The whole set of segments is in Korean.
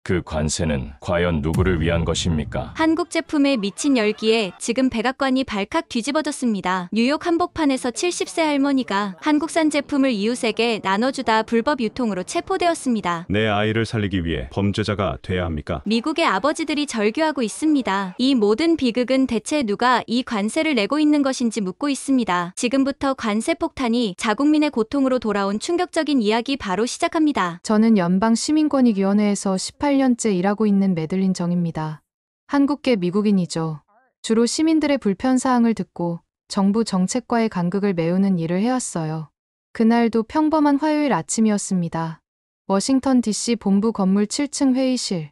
그 관세는 과연 누구를 위한 것입니까? 한국 제품에 미친 열기에 지금 백악관이 발칵 뒤집어졌습니다. 뉴욕 한복판에서 70세 할머니가 한국산 제품을 이웃에게 나눠주다 불법 유통으로 체포되었습니다. 내 아이를 살리기 위해 범죄자가 돼야 합니까? 미국의 아버지들이 절규하고 있습니다. 이 모든 비극은 대체 누가 이 관세를 내고 있는 것인지 묻고 있습니다. 지금부터 관세 폭탄이 자국민의 고통으로 돌아온 충격적인 이야기 바로 시작합니다. 저는 연방시민권익위원회에서 18년째 일하고 있는 매들린 정입니다. 한국계 미국인이죠. 주로 시민들의 불편사항을 듣고 정부 정책과의 간극을 메우는 일을 해왔어요. 그날도 평범한 화요일 아침이었습니다. 워싱턴 DC 본부 건물 7층 회의실.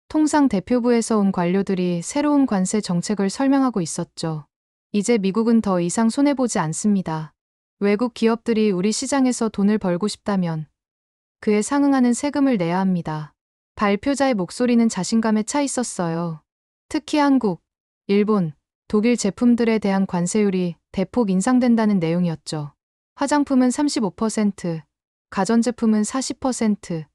통상 대표부에서 온 관료들이 새로운 관세 정책을 설명하고 있었죠. 이제 미국은 더 이상 손해보지 않습니다. 외국 기업들이 우리 시장에서 돈을 벌고 싶다면 그에 상응하는 세금을 내야 합니다. 발표자의 목소리는 자신감에 차 있었어요. 특히 한국, 일본, 독일 제품들에 대한 관세율이 대폭 인상된다는 내용이었죠. 화장품은 35%, 가전제품은 40%,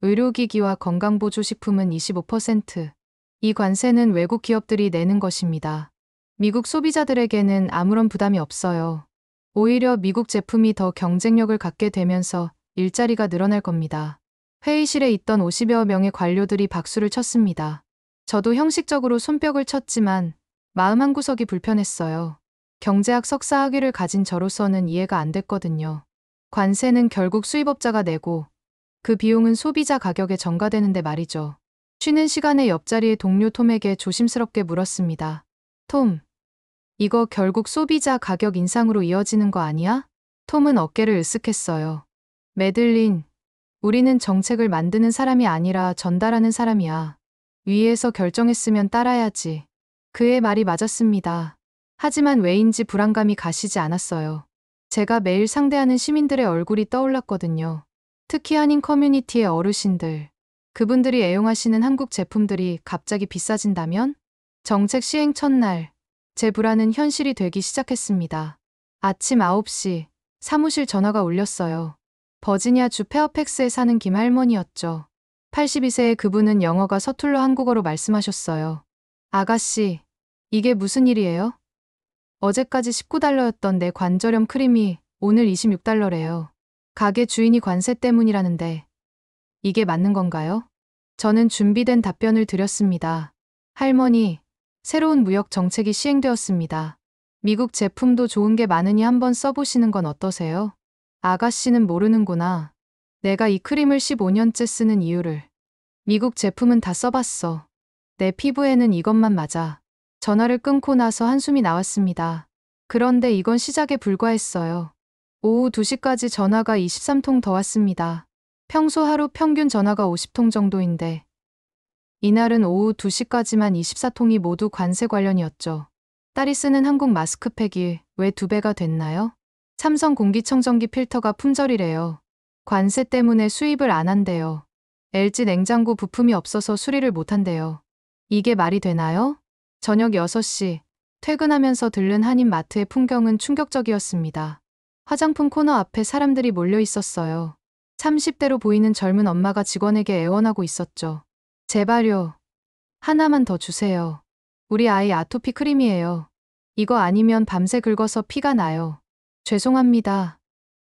의료기기와 건강보조식품은 25%. 이 관세는 외국 기업들이 내는 것입니다. 미국 소비자들에게는 아무런 부담이 없어요. 오히려 미국 제품이 더 경쟁력을 갖게 되면서 일자리가 늘어날 겁니다. 회의실에 있던 50여 명의 관료들이 박수를 쳤습니다. 저도 형식적으로 손뼉을 쳤지만 마음 한구석이 불편했어요. 경제학 석사 학위를 가진 저로서는 이해가 안 됐거든요. 관세는 결국 수입업자가 내고 그 비용은 소비자 가격에 전가되는데 말이죠. 쉬는 시간에 옆자리의 동료 톰에게 조심스럽게 물었습니다. 톰, 이거 결국 소비자 가격 인상으로 이어지는 거 아니야? 톰은 어깨를 으쓱했어요. 매들린, 우리는 정책을 만드는 사람이 아니라 전달하는 사람이야. 위에서 결정했으면 따라야지. 그의 말이 맞았습니다. 하지만 왜인지 불안감이 가시지 않았어요. 제가 매일 상대하는 시민들의 얼굴이 떠올랐거든요. 특히 한인 커뮤니티의 어르신들. 그분들이 애용하시는 한국 제품들이 갑자기 비싸진다면? 정책 시행 첫날, 제 불안은 현실이 되기 시작했습니다. 아침 9시, 사무실 전화가 울렸어요. 버지니아주 페어팩스에 사는 김할머니였죠. 82세의 그분은 영어가 서툴러 한국어로 말씀하셨어요. 아가씨, 이게 무슨 일이에요? 어제까지 $19였던 내 관절염 크림이 오늘 $26래요. 가게 주인이 관세 때문이라는데 이게 맞는 건가요? 저는 준비된 답변을 드렸습니다. 할머니, 새로운 무역 정책이 시행되었습니다. 미국 제품도 좋은 게 많으니 한번 써보시는 건 어떠세요? 아가씨는 모르는구나. 내가 이 크림을 15년째 쓰는 이유를. 미국 제품은 다 써봤어. 내 피부에는 이것만 맞아. 전화를 끊고 나서 한숨이 나왔습니다. 그런데 이건 시작에 불과했어요. 오후 2시까지 전화가 23통 더 왔습니다. 평소 하루 평균 전화가 50통 정도인데 이날은 오후 2시까지만 24통이 모두 관세 관련이었죠. 딸이 쓰는 한국 마스크팩이 왜 2배가 됐나요? 삼성 공기청정기 필터가 품절이래요. 관세 때문에 수입을 안 한대요. LG 냉장고 부품이 없어서 수리를 못 한대요. 이게 말이 되나요? 저녁 6시, 퇴근하면서 들른 한인 마트의 풍경은 충격적이었습니다. 화장품 코너 앞에 사람들이 몰려 있었어요. 30대로 보이는 젊은 엄마가 직원에게 애원하고 있었죠. 제발요. 하나만 더 주세요. 우리 아이 아토피 크림이에요. 이거 아니면 밤새 긁어서 피가 나요. 죄송합니다.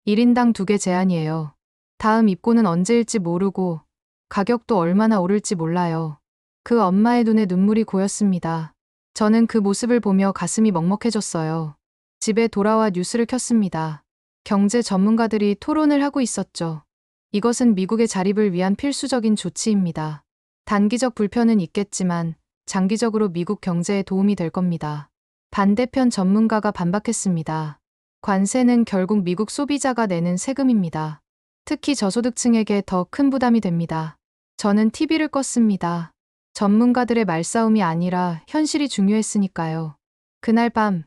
1인당 2개 제한이에요. 다음 입고는 언제일지 모르고 가격도 얼마나 오를지 몰라요. 그 엄마의 눈에 눈물이 고였습니다. 저는 그 모습을 보며 가슴이 먹먹해졌어요. 집에 돌아와 뉴스를 켰습니다. 경제 전문가들이 토론을 하고 있었죠. 이것은 미국의 자립을 위한 필수적인 조치입니다. 단기적 불편은 있겠지만 장기적으로 미국 경제에 도움이 될 겁니다. 반대편 전문가가 반박했습니다. 관세는 결국 미국 소비자가 내는 세금입니다. 특히 저소득층에게 더 큰 부담이 됩니다. 저는 TV를 껐습니다. 전문가들의 말싸움이 아니라 현실이 중요했으니까요. 그날 밤,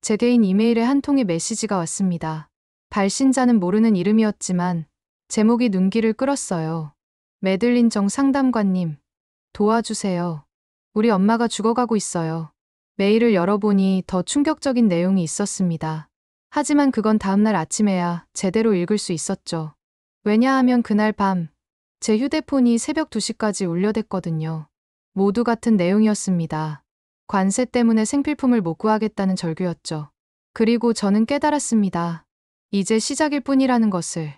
제 개인 이메일에 한 통의 메시지가 왔습니다. 발신자는 모르는 이름이었지만 제목이 눈길을 끌었어요. 매들린 정 상담관님, 도와주세요. 우리 엄마가 죽어가고 있어요. 메일을 열어보니 더 충격적인 내용이 있었습니다. 하지만 그건 다음날 아침에야 제대로 읽을 수 있었죠. 왜냐하면 그날 밤 제 휴대폰이 새벽 2시까지 울려댔거든요. 모두 같은 내용이었습니다. 관세 때문에 생필품을 못 구하겠다는 절규였죠. 그리고 저는 깨달았습니다. 이제 시작일 뿐이라는 것을.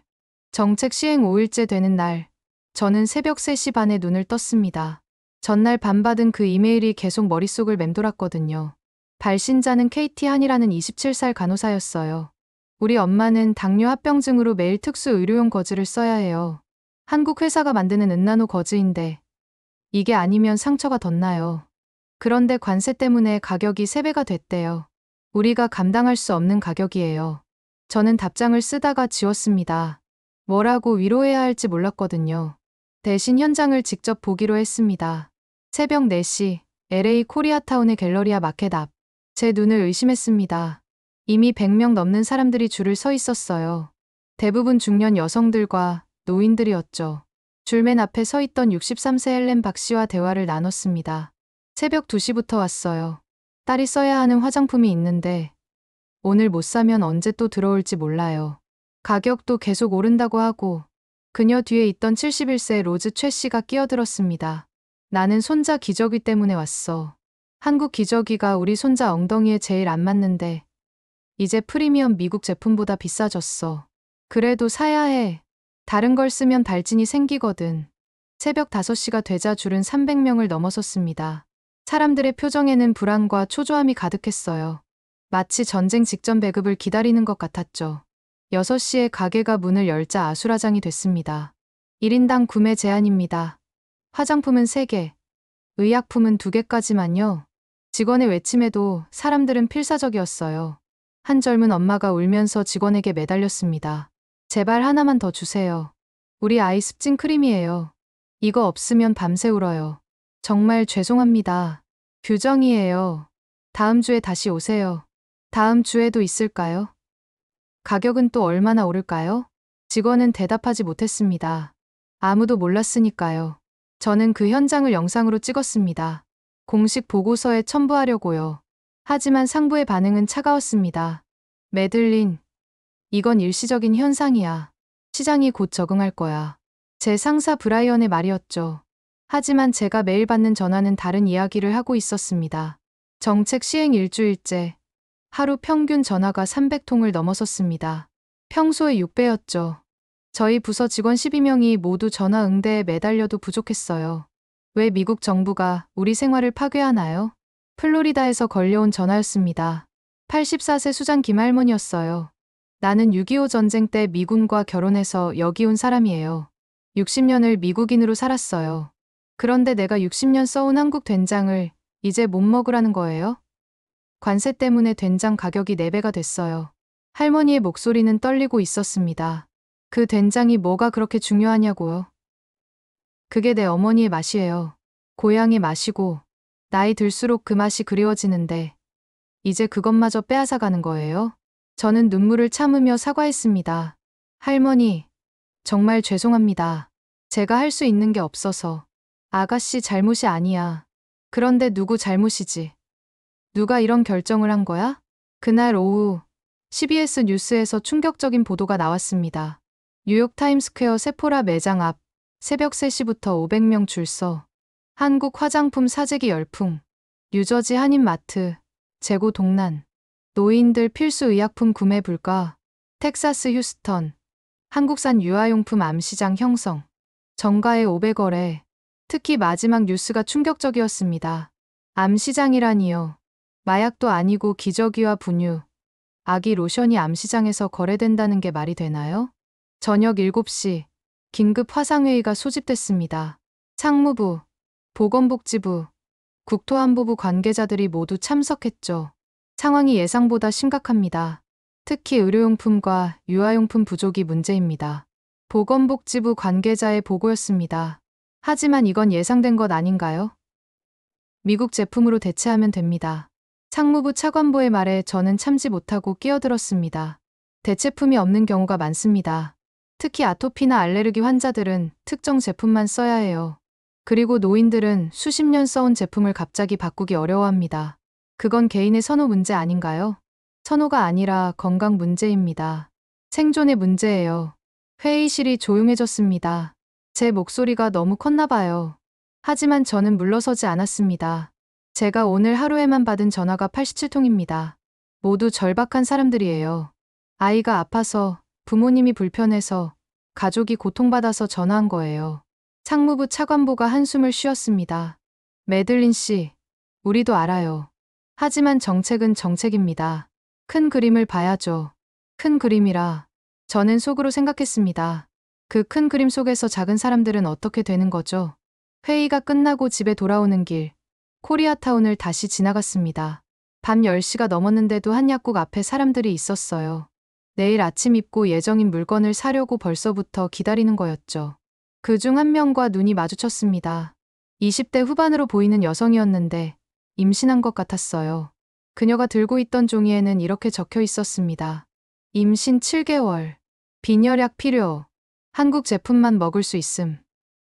정책 시행 5일째 되는 날, 저는 새벽 3시 반에 눈을 떴습니다. 전날 밤 받은 그 이메일이 계속 머릿속을 맴돌았거든요. 발신자는 KT 한이라는 27살 간호사였어요. 우리 엄마는 당뇨 합병증으로 매일 특수 의료용 거즈를 써야 해요. 한국 회사가 만드는 은나노 거즈인데 이게 아니면 상처가 덧나요. 그런데 관세 때문에 가격이 3배가 됐대요. 우리가 감당할 수 없는 가격이에요. 저는 답장을 쓰다가 지웠습니다. 뭐라고 위로해야 할지 몰랐거든요. 대신 현장을 직접 보기로 했습니다. 새벽 4시 LA 코리아타운의 갤러리아 마켓 앞. 제 눈을 의심했습니다. 이미 100명 넘는 사람들이 줄을 서 있었어요. 대부분 중년 여성들과 노인들이었죠. 줄 맨 앞에 서 있던 63세 헬렌 박 씨와 대화를 나눴습니다. 새벽 2시부터 왔어요. 딸이 써야 하는 화장품이 있는데 오늘 못 사면 언제 또 들어올지 몰라요. 가격도 계속 오른다고 하고 그녀 뒤에 있던 71세 로즈 최 씨가 끼어들었습니다. 나는 손자 기저귀 때문에 왔어. 한국 기저귀가 우리 손자 엉덩이에 제일 안 맞는데 이제 프리미엄 미국 제품보다 비싸졌어. 그래도 사야 해. 다른 걸 쓰면 발진이 생기거든. 새벽 5시가 되자 줄은 300명을 넘어섰습니다. 사람들의 표정에는 불안과 초조함이 가득했어요. 마치 전쟁 직전 배급을 기다리는 것 같았죠. 6시에 가게가 문을 열자 아수라장이 됐습니다. 1인당 구매 제한입니다. 화장품은 3개, 의약품은 2개까지만요. 직원의 외침에도 사람들은 필사적이었어요. 한 젊은 엄마가 울면서 직원에게 매달렸습니다. 제발 하나만 더 주세요. 우리 아이 습진 크림이에요. 이거 없으면 밤새 울어요. 정말 죄송합니다. 규정이에요. 다음 주에 다시 오세요. 다음 주에도 있을까요? 가격은 또 얼마나 오를까요? 직원은 대답하지 못했습니다. 아무도 몰랐으니까요. 저는 그 현장을 영상으로 찍었습니다. 공식 보고서에 첨부하려고요. 하지만 상부의 반응은 차가웠습니다. 매들린, 이건 일시적인 현상이야. 시장이 곧 적응할 거야. 제 상사 브라이언의 말이었죠. 하지만 제가 매일 받는 전화는 다른 이야기를 하고 있었습니다. 정책 시행 일주일째, 하루 평균 전화가 300통을 넘어섰습니다. 평소의 6배였죠. 저희 부서 직원 12명이 모두 전화 응대에 매달려도 부족했어요. 왜 미국 정부가 우리 생활을 파괴하나요? 플로리다에서 걸려온 전화였습니다. 84세 수장 김할머니였어요. 나는 6.25 전쟁 때 미군과 결혼해서 여기 온 사람이에요. 60년을 미국인으로 살았어요. 그런데 내가 60년 써온 한국 된장을 이제 못 먹으라는 거예요? 관세 때문에 된장 가격이 4배가 됐어요. 할머니의 목소리는 떨리고 있었습니다. 그 된장이 뭐가 그렇게 중요하냐고요? 그게 내 어머니의 맛이에요. 고향의 맛이고 나이 들수록 그 맛이 그리워지는데 이제 그것마저 빼앗아가는 거예요? 저는 눈물을 참으며 사과했습니다. 할머니, 정말 죄송합니다. 제가 할 수 있는 게 없어서. 아가씨 잘못이 아니야. 그런데 누구 잘못이지? 누가 이런 결정을 한 거야? 그날 오후 CBS 뉴스에서 충격적인 보도가 나왔습니다. 뉴욕 타임스퀘어 세포라 매장 앞 새벽 3시부터 500명 줄 서. 한국 화장품 사재기 열풍. 뉴저지 한인마트 재고 동난. 노인들 필수 의약품 구매 불가. 텍사스 휴스턴 한국산 유아용품 암시장 형성. 정가에 500거래. 특히 마지막 뉴스가 충격적이었습니다. 암시장이라니요. 마약도 아니고 기저귀와 분유, 아기 로션이 암시장에서 거래된다는 게 말이 되나요? 저녁 7시 긴급 화상회의가 소집됐습니다. 상무부, 보건복지부, 국토안보부 관계자들이 모두 참석했죠. 상황이 예상보다 심각합니다. 특히 의료용품과 유아용품 부족이 문제입니다. 보건복지부 관계자의 보고였습니다. 하지만 이건 예상된 것 아닌가요? 미국 제품으로 대체하면 됩니다. 상무부 차관보의 말에 저는 참지 못하고 끼어들었습니다. 대체품이 없는 경우가 많습니다. 특히 아토피나 알레르기 환자들은 특정 제품만 써야 해요. 그리고 노인들은 수십 년 써온 제품을 갑자기 바꾸기 어려워합니다. 그건 개인의 선호 문제 아닌가요? 선호가 아니라 건강 문제입니다. 생존의 문제예요. 회의실이 조용해졌습니다. 제 목소리가 너무 컸나 봐요. 하지만 저는 물러서지 않았습니다. 제가 오늘 하루에만 받은 전화가 87통입니다. 모두 절박한 사람들이에요. 아이가 아파서, 부모님이 불편해서, 가족이 고통받아서 전화한 거예요. 상무부 차관보가 한숨을 쉬었습니다. 매들린 씨, 우리도 알아요. 하지만 정책은 정책입니다. 큰 그림을 봐야죠. 큰 그림이라 저는 속으로 생각했습니다. 그 큰 그림 속에서 작은 사람들은 어떻게 되는 거죠? 회의가 끝나고 집에 돌아오는 길, 코리아타운을 다시 지나갔습니다. 밤 10시가 넘었는데도 한 약국 앞에 사람들이 있었어요. 내일 아침 입고 예정인 물건을 사려고 벌써부터 기다리는 거였죠. 그중 한 명과 눈이 마주쳤습니다. 20대 후반으로 보이는 여성이었는데 임신한 것 같았어요. 그녀가 들고 있던 종이에는 이렇게 적혀 있었습니다. 임신 7개월. 빈혈약 필요. 한국 제품만 먹을 수 있음.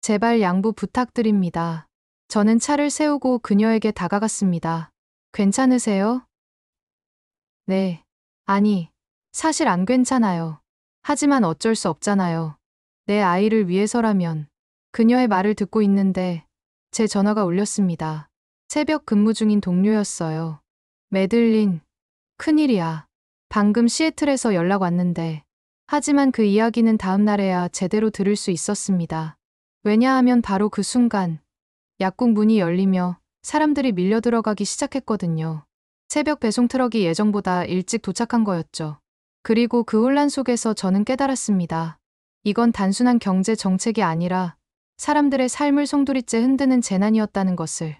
제발 양부 부탁드립니다. 저는 차를 세우고 그녀에게 다가갔습니다. 괜찮으세요? 네. 아니, 사실 안 괜찮아요. 하지만 어쩔 수 없잖아요. 내 아이를 위해서라면. 그녀의 말을 듣고 있는데 제 전화가 울렸습니다. 새벽 근무 중인 동료였어요. 매들린, 큰일이야. 방금 시애틀에서 연락 왔는데. 하지만 그 이야기는 다음 날에야 제대로 들을 수 있었습니다. 왜냐하면 바로 그 순간 약국 문이 열리며 사람들이 밀려 들어가기 시작했거든요. 새벽 배송 트럭이 예정보다 일찍 도착한 거였죠. 그리고 그 혼란 속에서 저는 깨달았습니다. 이건 단순한 경제 정책이 아니라 사람들의 삶을 송두리째 흔드는 재난이었다는 것을.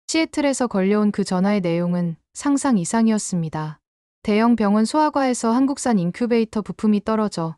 시애틀에서 걸려온 그 전화의 내용은 상상 이상이었습니다. 대형 병원 소아과에서 한국산 인큐베이터 부품이 떨어져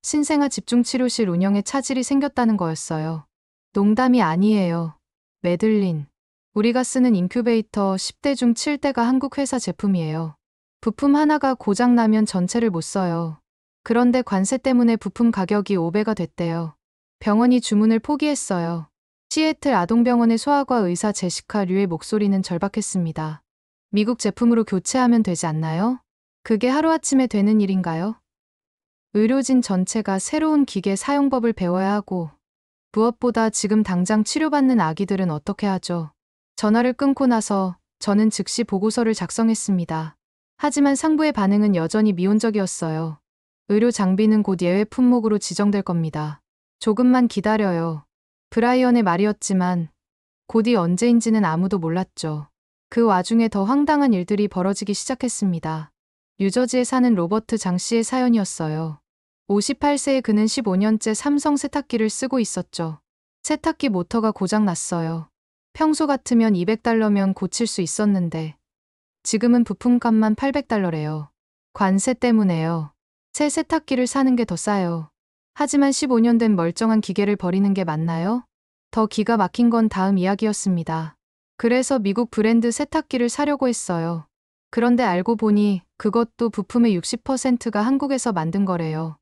신생아 집중치료실 운영에 차질이 생겼다는 거였어요. 농담이 아니에요. 매들린. 우리가 쓰는 인큐베이터 10대 중 7대가 한국 회사 제품이에요. 부품 하나가 고장나면 전체를 못 써요. 그런데 관세 때문에 부품 가격이 5배가 됐대요. 병원이 주문을 포기했어요. 시애틀 아동병원의 소아과 의사 제시카 류의 목소리는 절박했습니다. 미국 제품으로 교체하면 되지 않나요? 그게 하루아침에 되는 일인가요? 의료진 전체가 새로운 기계 사용법을 배워야 하고 무엇보다 지금 당장 치료받는 아기들은 어떻게 하죠? 전화를 끊고 나서 저는 즉시 보고서를 작성했습니다. 하지만 상부의 반응은 여전히 미온적이었어요. 의료 장비는 곧 예외 품목으로 지정될 겁니다. 조금만 기다려요. 브라이언의 말이었지만 곧이 언제인지는 아무도 몰랐죠. 그 와중에 더 황당한 일들이 벌어지기 시작했습니다. 뉴저지에 사는 로버트 장 씨의 사연이었어요. 58세의 그는 15년째 삼성 세탁기를 쓰고 있었죠. 세탁기 모터가 고장났어요. 평소 같으면 $200면 고칠 수 있었는데 지금은 부품값만 $800래요. 관세 때문에요. 새 세탁기를 사는 게 더 싸요. 하지만 15년 된 멀쩡한 기계를 버리는 게 맞나요? 더 기가 막힌 건 다음 이야기였습니다. 그래서 미국 브랜드 세탁기를 사려고 했어요. 그런데 알고 보니 그것도 부품의 60%가 한국에서 만든 거래요.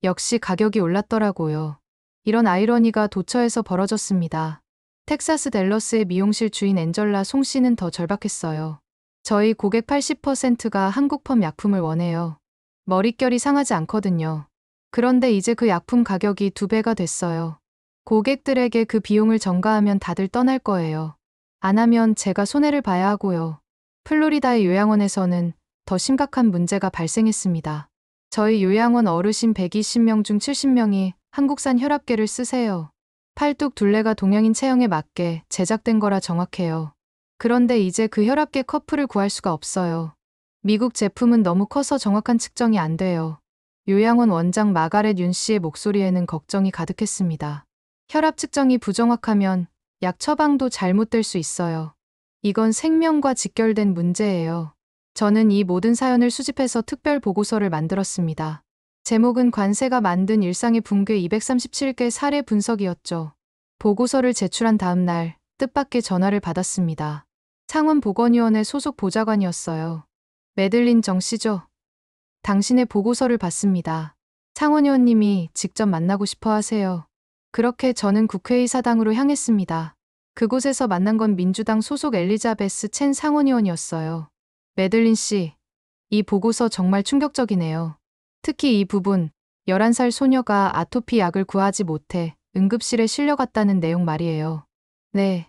역시 가격이 올랐더라고요. 이런 아이러니가 도처에서 벌어졌습니다. 텍사스 댈러스의 미용실 주인 앤젤라 송 씨는 더 절박했어요. 저희 고객 80%가 한국펌 약품을 원해요. 머릿결이 상하지 않거든요. 그런데 이제 그 약품 가격이 2배가 됐어요. 고객들에게 그 비용을 전가하면 다들 떠날 거예요. 안 하면 제가 손해를 봐야 하고요. 플로리다의 요양원에서는 더 심각한 문제가 발생했습니다. 저희 요양원 어르신 120명 중 70명이 한국산 혈압계를 쓰세요. 팔뚝 둘레가 동양인 체형에 맞게 제작된 거라 정확해요. 그런데 이제 그 혈압계 커플을 구할 수가 없어요. 미국 제품은 너무 커서 정확한 측정이 안 돼요. 요양원 원장 마가렛 윤 씨의 목소리에는 걱정이 가득했습니다. 혈압 측정이 부정확하면 약 처방도 잘못될 수 있어요. 이건 생명과 직결된 문제예요. 저는 이 모든 사연을 수집해서 특별 보고서를 만들었습니다. 제목은 관세가 만든 일상의 붕괴 237개 사례 분석이었죠. 보고서를 제출한 다음 날 뜻밖의 전화를 받았습니다. 창원보건위원회 소속 보좌관이었어요. 매들린 정 씨죠? 당신의 보고서를 봤습니다. 창원의원님이 직접 만나고 싶어 하세요. 그렇게 저는 국회의 사당으로 향했습니다. 그곳에서 만난 건 민주당 소속 엘리자베스 첸 상원의원이었어요. 매들린 씨, 이 보고서 정말 충격적이네요. 특히 이 부분, 11살 소녀가 아토피 약을 구하지 못해 응급실에 실려갔다는 내용 말이에요. 네.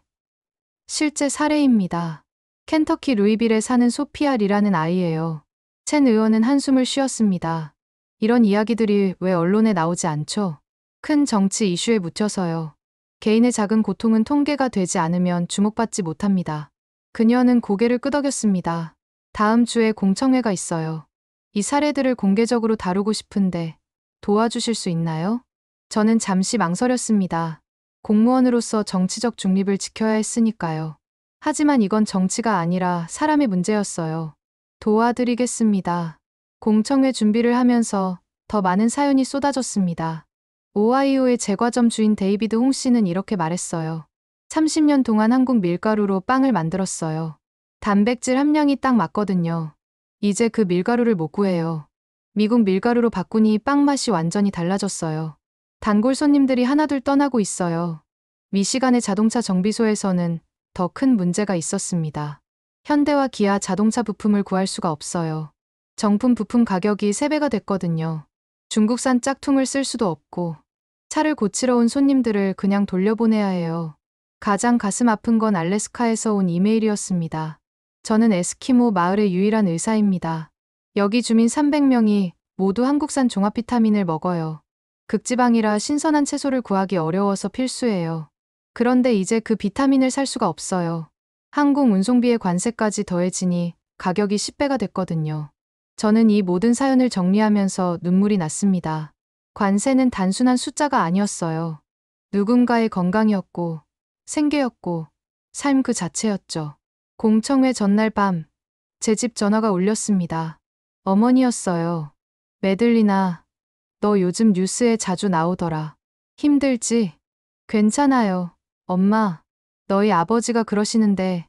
실제 사례입니다. 켄터키 루이빌에 사는 소피아 리라는 아이예요. 첸 의원은 한숨을 쉬었습니다. 이런 이야기들이 왜 언론에 나오지 않죠? 큰 정치 이슈에 묻혀서요. 개인의 작은 고통은 통계가 되지 않으면 주목받지 못합니다. 그녀는 고개를 끄덕였습니다. 다음 주에 공청회가 있어요. 이 사례들을 공개적으로 다루고 싶은데 도와주실 수 있나요? 저는 잠시 망설였습니다. 공무원으로서 정치적 중립을 지켜야 했으니까요. 하지만 이건 정치가 아니라 사람의 문제였어요. 도와드리겠습니다. 공청회 준비를 하면서 더 많은 사연이 쏟아졌습니다. 오하이오의 제과점 주인 데이비드 홍 씨는 이렇게 말했어요. 30년 동안 한국 밀가루로 빵을 만들었어요. 단백질 함량이 딱 맞거든요. 이제 그 밀가루를 못 구해요. 미국 밀가루로 바꾸니 빵 맛이 완전히 달라졌어요. 단골 손님들이 하나둘 떠나고 있어요. 미시간의 자동차 정비소에서는 더 큰 문제가 있었습니다. 현대와 기아 자동차 부품을 구할 수가 없어요. 정품 부품 가격이 3배가 됐거든요. 중국산 짝퉁을 쓸 수도 없고 차를 고치러 온 손님들을 그냥 돌려보내야 해요. 가장 가슴 아픈 건 알래스카에서 온 이메일이었습니다. 저는 에스키모 마을의 유일한 의사입니다. 여기 주민 300명이 모두 한국산 종합 비타민을 먹어요. 극지방이라 신선한 채소를 구하기 어려워서 필수예요. 그런데 이제 그 비타민을 살 수가 없어요. 항공 운송비의 관세까지 더해지니 가격이 10배가 됐거든요. 저는 이 모든 사연을 정리하면서 눈물이 났습니다. 관세는 단순한 숫자가 아니었어요. 누군가의 건강이었고, 생계였고, 삶 그 자체였죠. 공청회 전날 밤, 제 집 전화가 울렸습니다. 어머니였어요. 메들리나, 너 요즘 뉴스에 자주 나오더라. 힘들지? 괜찮아요. 엄마, 너희 아버지가 그러시는데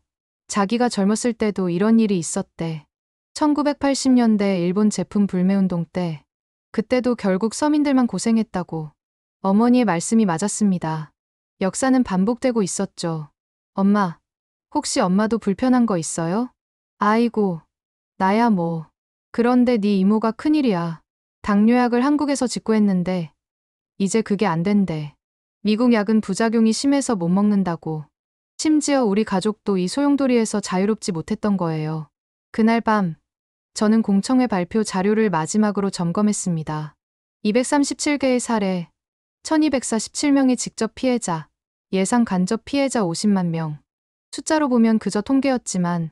자기가 젊었을 때도 이런 일이 있었대. 1980년대 일본 제품 불매운동 때 그때도 결국 서민들만 고생했다고. 어머니의 말씀이 맞았습니다. 역사는 반복되고 있었죠. 엄마, 혹시 엄마도 불편한 거 있어요? 아이고, 나야 뭐. 그런데 네 이모가 큰일이야. 당뇨약을 한국에서 직구했는데 이제 그게 안 된대. 미국 약은 부작용이 심해서 못 먹는다고. 심지어 우리 가족도 이 소용돌이에서 자유롭지 못했던 거예요. 그날 밤, 저는 공청회 발표 자료를 마지막으로 점검했습니다. 237개의 사례, 1247명의 직접 피해자, 예상 간접 피해자 50만 명. 숫자로 보면 그저 통계였지만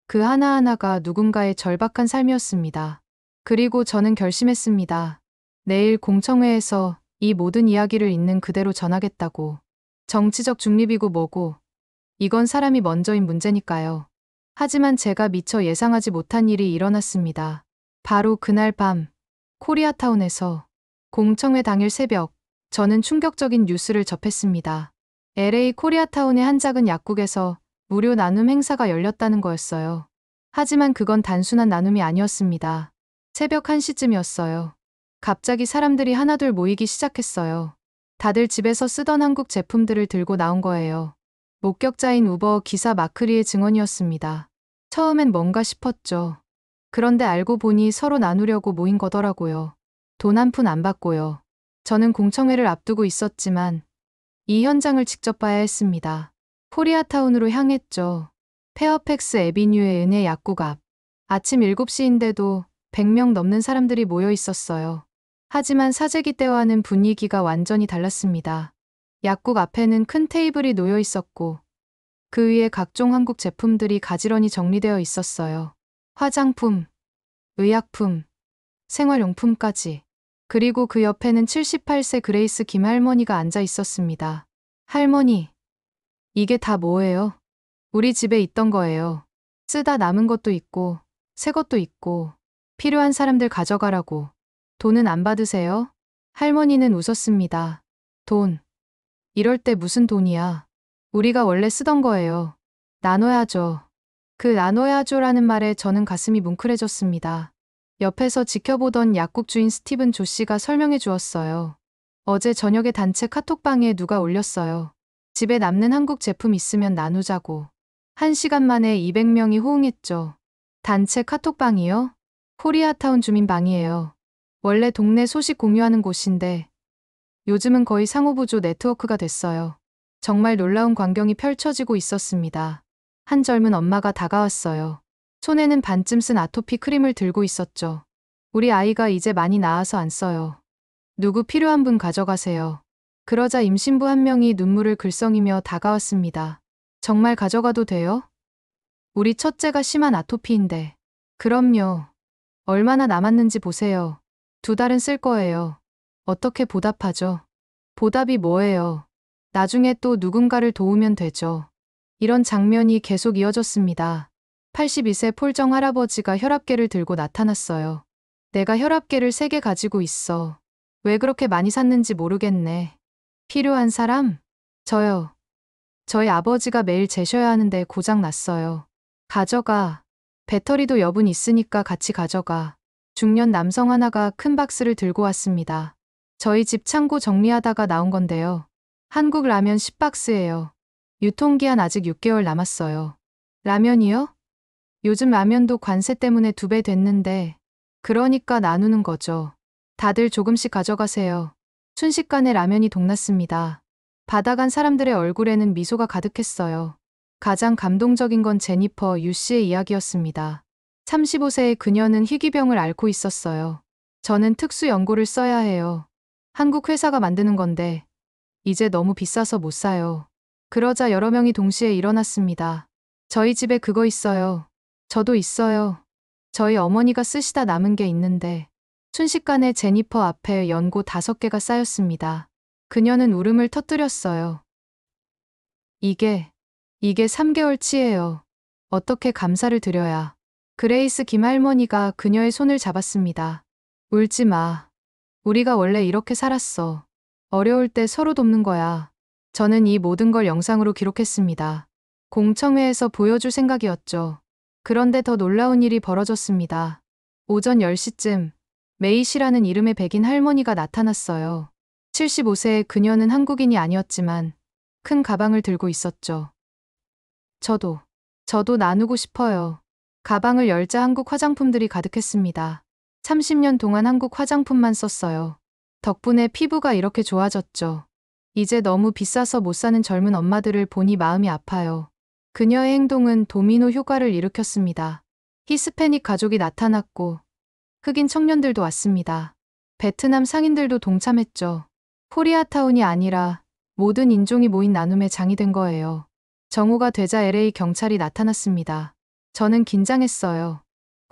그 하나하나가 누군가의 절박한 삶이었습니다. 그리고 저는 결심했습니다. 내일 공청회에서 이 모든 이야기를 있는 그대로 전하겠다고. 정치적 중립이고 뭐고. 이건 사람이 먼저인 문제니까요. 하지만 제가 미처 예상하지 못한 일이 일어났습니다. 바로 그날 밤, 코리아타운에서 공청회 당일 새벽, 저는 충격적인 뉴스를 접했습니다. LA 코리아타운의 한 작은 약국에서 무료 나눔 행사가 열렸다는 거였어요. 하지만 그건 단순한 나눔이 아니었습니다. 새벽 1시쯤이었어요. 갑자기 사람들이 하나둘 모이기 시작했어요. 다들 집에서 쓰던 한국 제품들을 들고 나온 거예요. 목격자인 우버 기사 마크리의 증언이었습니다. 처음엔 뭔가 싶었죠. 그런데 알고 보니 서로 나누려고 모인 거더라고요. 돈 한 푼 안 받고요. 저는 공청회를 앞두고 있었지만 이 현장을 직접 봐야 했습니다. 코리아타운으로 향했죠. 페어팩스 애비뉴의 은혜 약국 앞. 아침 7시인데도 100명 넘는 사람들이 모여 있었어요. 하지만 사재기 때와는 분위기가 완전히 달랐습니다. 약국 앞에는 큰 테이블이 놓여 있었고 그 위에 각종 한국 제품들이 가지런히 정리되어 있었어요. 화장품, 의약품, 생활용품까지. 그리고 그 옆에는 78세 그레이스 김 할머니가 앉아 있었습니다. 할머니, 이게 다 뭐예요? 우리 집에 있던 거예요. 쓰다 남은 것도 있고 새 것도 있고 필요한 사람들 가져가라고. 돈은 안 받으세요? 할머니는 웃었습니다. 돈. 이럴 때 무슨 돈이야. 우리가 원래 쓰던 거예요. 나눠야죠. 그 나눠야죠라는 말에 저는 가슴이 뭉클해졌습니다. 옆에서 지켜보던 약국 주인 스티븐 조 씨가 설명해 주었어요. 어제 저녁에 단체 카톡방에 누가 올렸어요. 집에 남는 한국 제품 있으면 나누자고. 1시간 만에 200명이 호응했죠. 단체 카톡방이요? 코리아타운 주민방이에요. 원래 동네 소식 공유하는 곳인데 요즘은 거의 상호부조 네트워크가 됐어요. 정말 놀라운 광경이 펼쳐지고 있었습니다. 한 젊은 엄마가 다가왔어요. 손에는 반쯤 쓴 아토피 크림을 들고 있었죠. 우리 아이가 이제 많이 나아서 안 써요. 누구 필요한 분 가져가세요. 그러자 임신부 한 명이 눈물을 글썽이며 다가왔습니다. 정말 가져가도 돼요? 우리 첫째가 심한 아토피인데. 그럼요. 얼마나 남았는지 보세요. 2달은 쓸 거예요. 어떻게 보답하죠? 보답이 뭐예요? 나중에 또 누군가를 도우면 되죠. 이런 장면이 계속 이어졌습니다. 82세 폴정 할아버지가 혈압계를 들고 나타났어요. 내가 혈압계를 3개 가지고 있어. 왜 그렇게 많이 샀는지 모르겠네. 필요한 사람? 저요. 저희 아버지가 매일 재셔야 하는데 고장 났어요. 가져가. 배터리도 여분 있으니까 같이 가져가. 중년 남성 하나가 큰 박스를 들고 왔습니다. 저희 집 창고 정리하다가 나온 건데요. 한국 라면 10박스예요. 유통기한 아직 6개월 남았어요. 라면이요? 요즘 라면도 관세 때문에 2배 됐는데, 그러니까 나누는 거죠. 다들 조금씩 가져가세요. 순식간에 라면이 동났습니다. 받아간 사람들의 얼굴에는 미소가 가득했어요. 가장 감동적인 건 제니퍼 유 씨의 이야기였습니다. 35세의 그녀는 희귀병을 앓고 있었어요. 저는 특수 연고를 써야 해요. 한국 회사가 만드는 건데 이제 너무 비싸서 못 사요. 그러자 여러 명이 동시에 일어났습니다. 저희 집에 그거 있어요. 저도 있어요. 저희 어머니가 쓰시다 남은 게 있는데. 순식간에 제니퍼 앞에 연고 5개가 쌓였습니다. 그녀는 울음을 터뜨렸어요. 이게 3개월치예요. 어떻게 감사를 드려야. 그레이스 김할머니가 그녀의 손을 잡았습니다. 울지 마. 우리가 원래 이렇게 살았어. 어려울 때 서로 돕는 거야. 저는 이 모든 걸 영상으로 기록했습니다. 공청회에서 보여줄 생각이었죠. 그런데 더 놀라운 일이 벌어졌습니다. 오전 10시쯤 메이 씨라는 이름의 백인 할머니가 나타났어요. 75세의 그녀는 한국인이 아니었지만 큰 가방을 들고 있었죠. 저도 나누고 싶어요. 가방을 열자 한국 화장품들이 가득했습니다. 30년 동안 한국 화장품만 썼어요. 덕분에 피부가 이렇게 좋아졌죠. 이제 너무 비싸서 못 사는 젊은 엄마들을 보니 마음이 아파요. 그녀의 행동은 도미노 효과를 일으켰습니다. 히스패닉 가족이 나타났고 흑인 청년들도 왔습니다. 베트남 상인들도 동참했죠. 코리아타운이 아니라 모든 인종이 모인 나눔의 장이 된 거예요. 정오가 되자 LA 경찰이 나타났습니다. 저는 긴장했어요.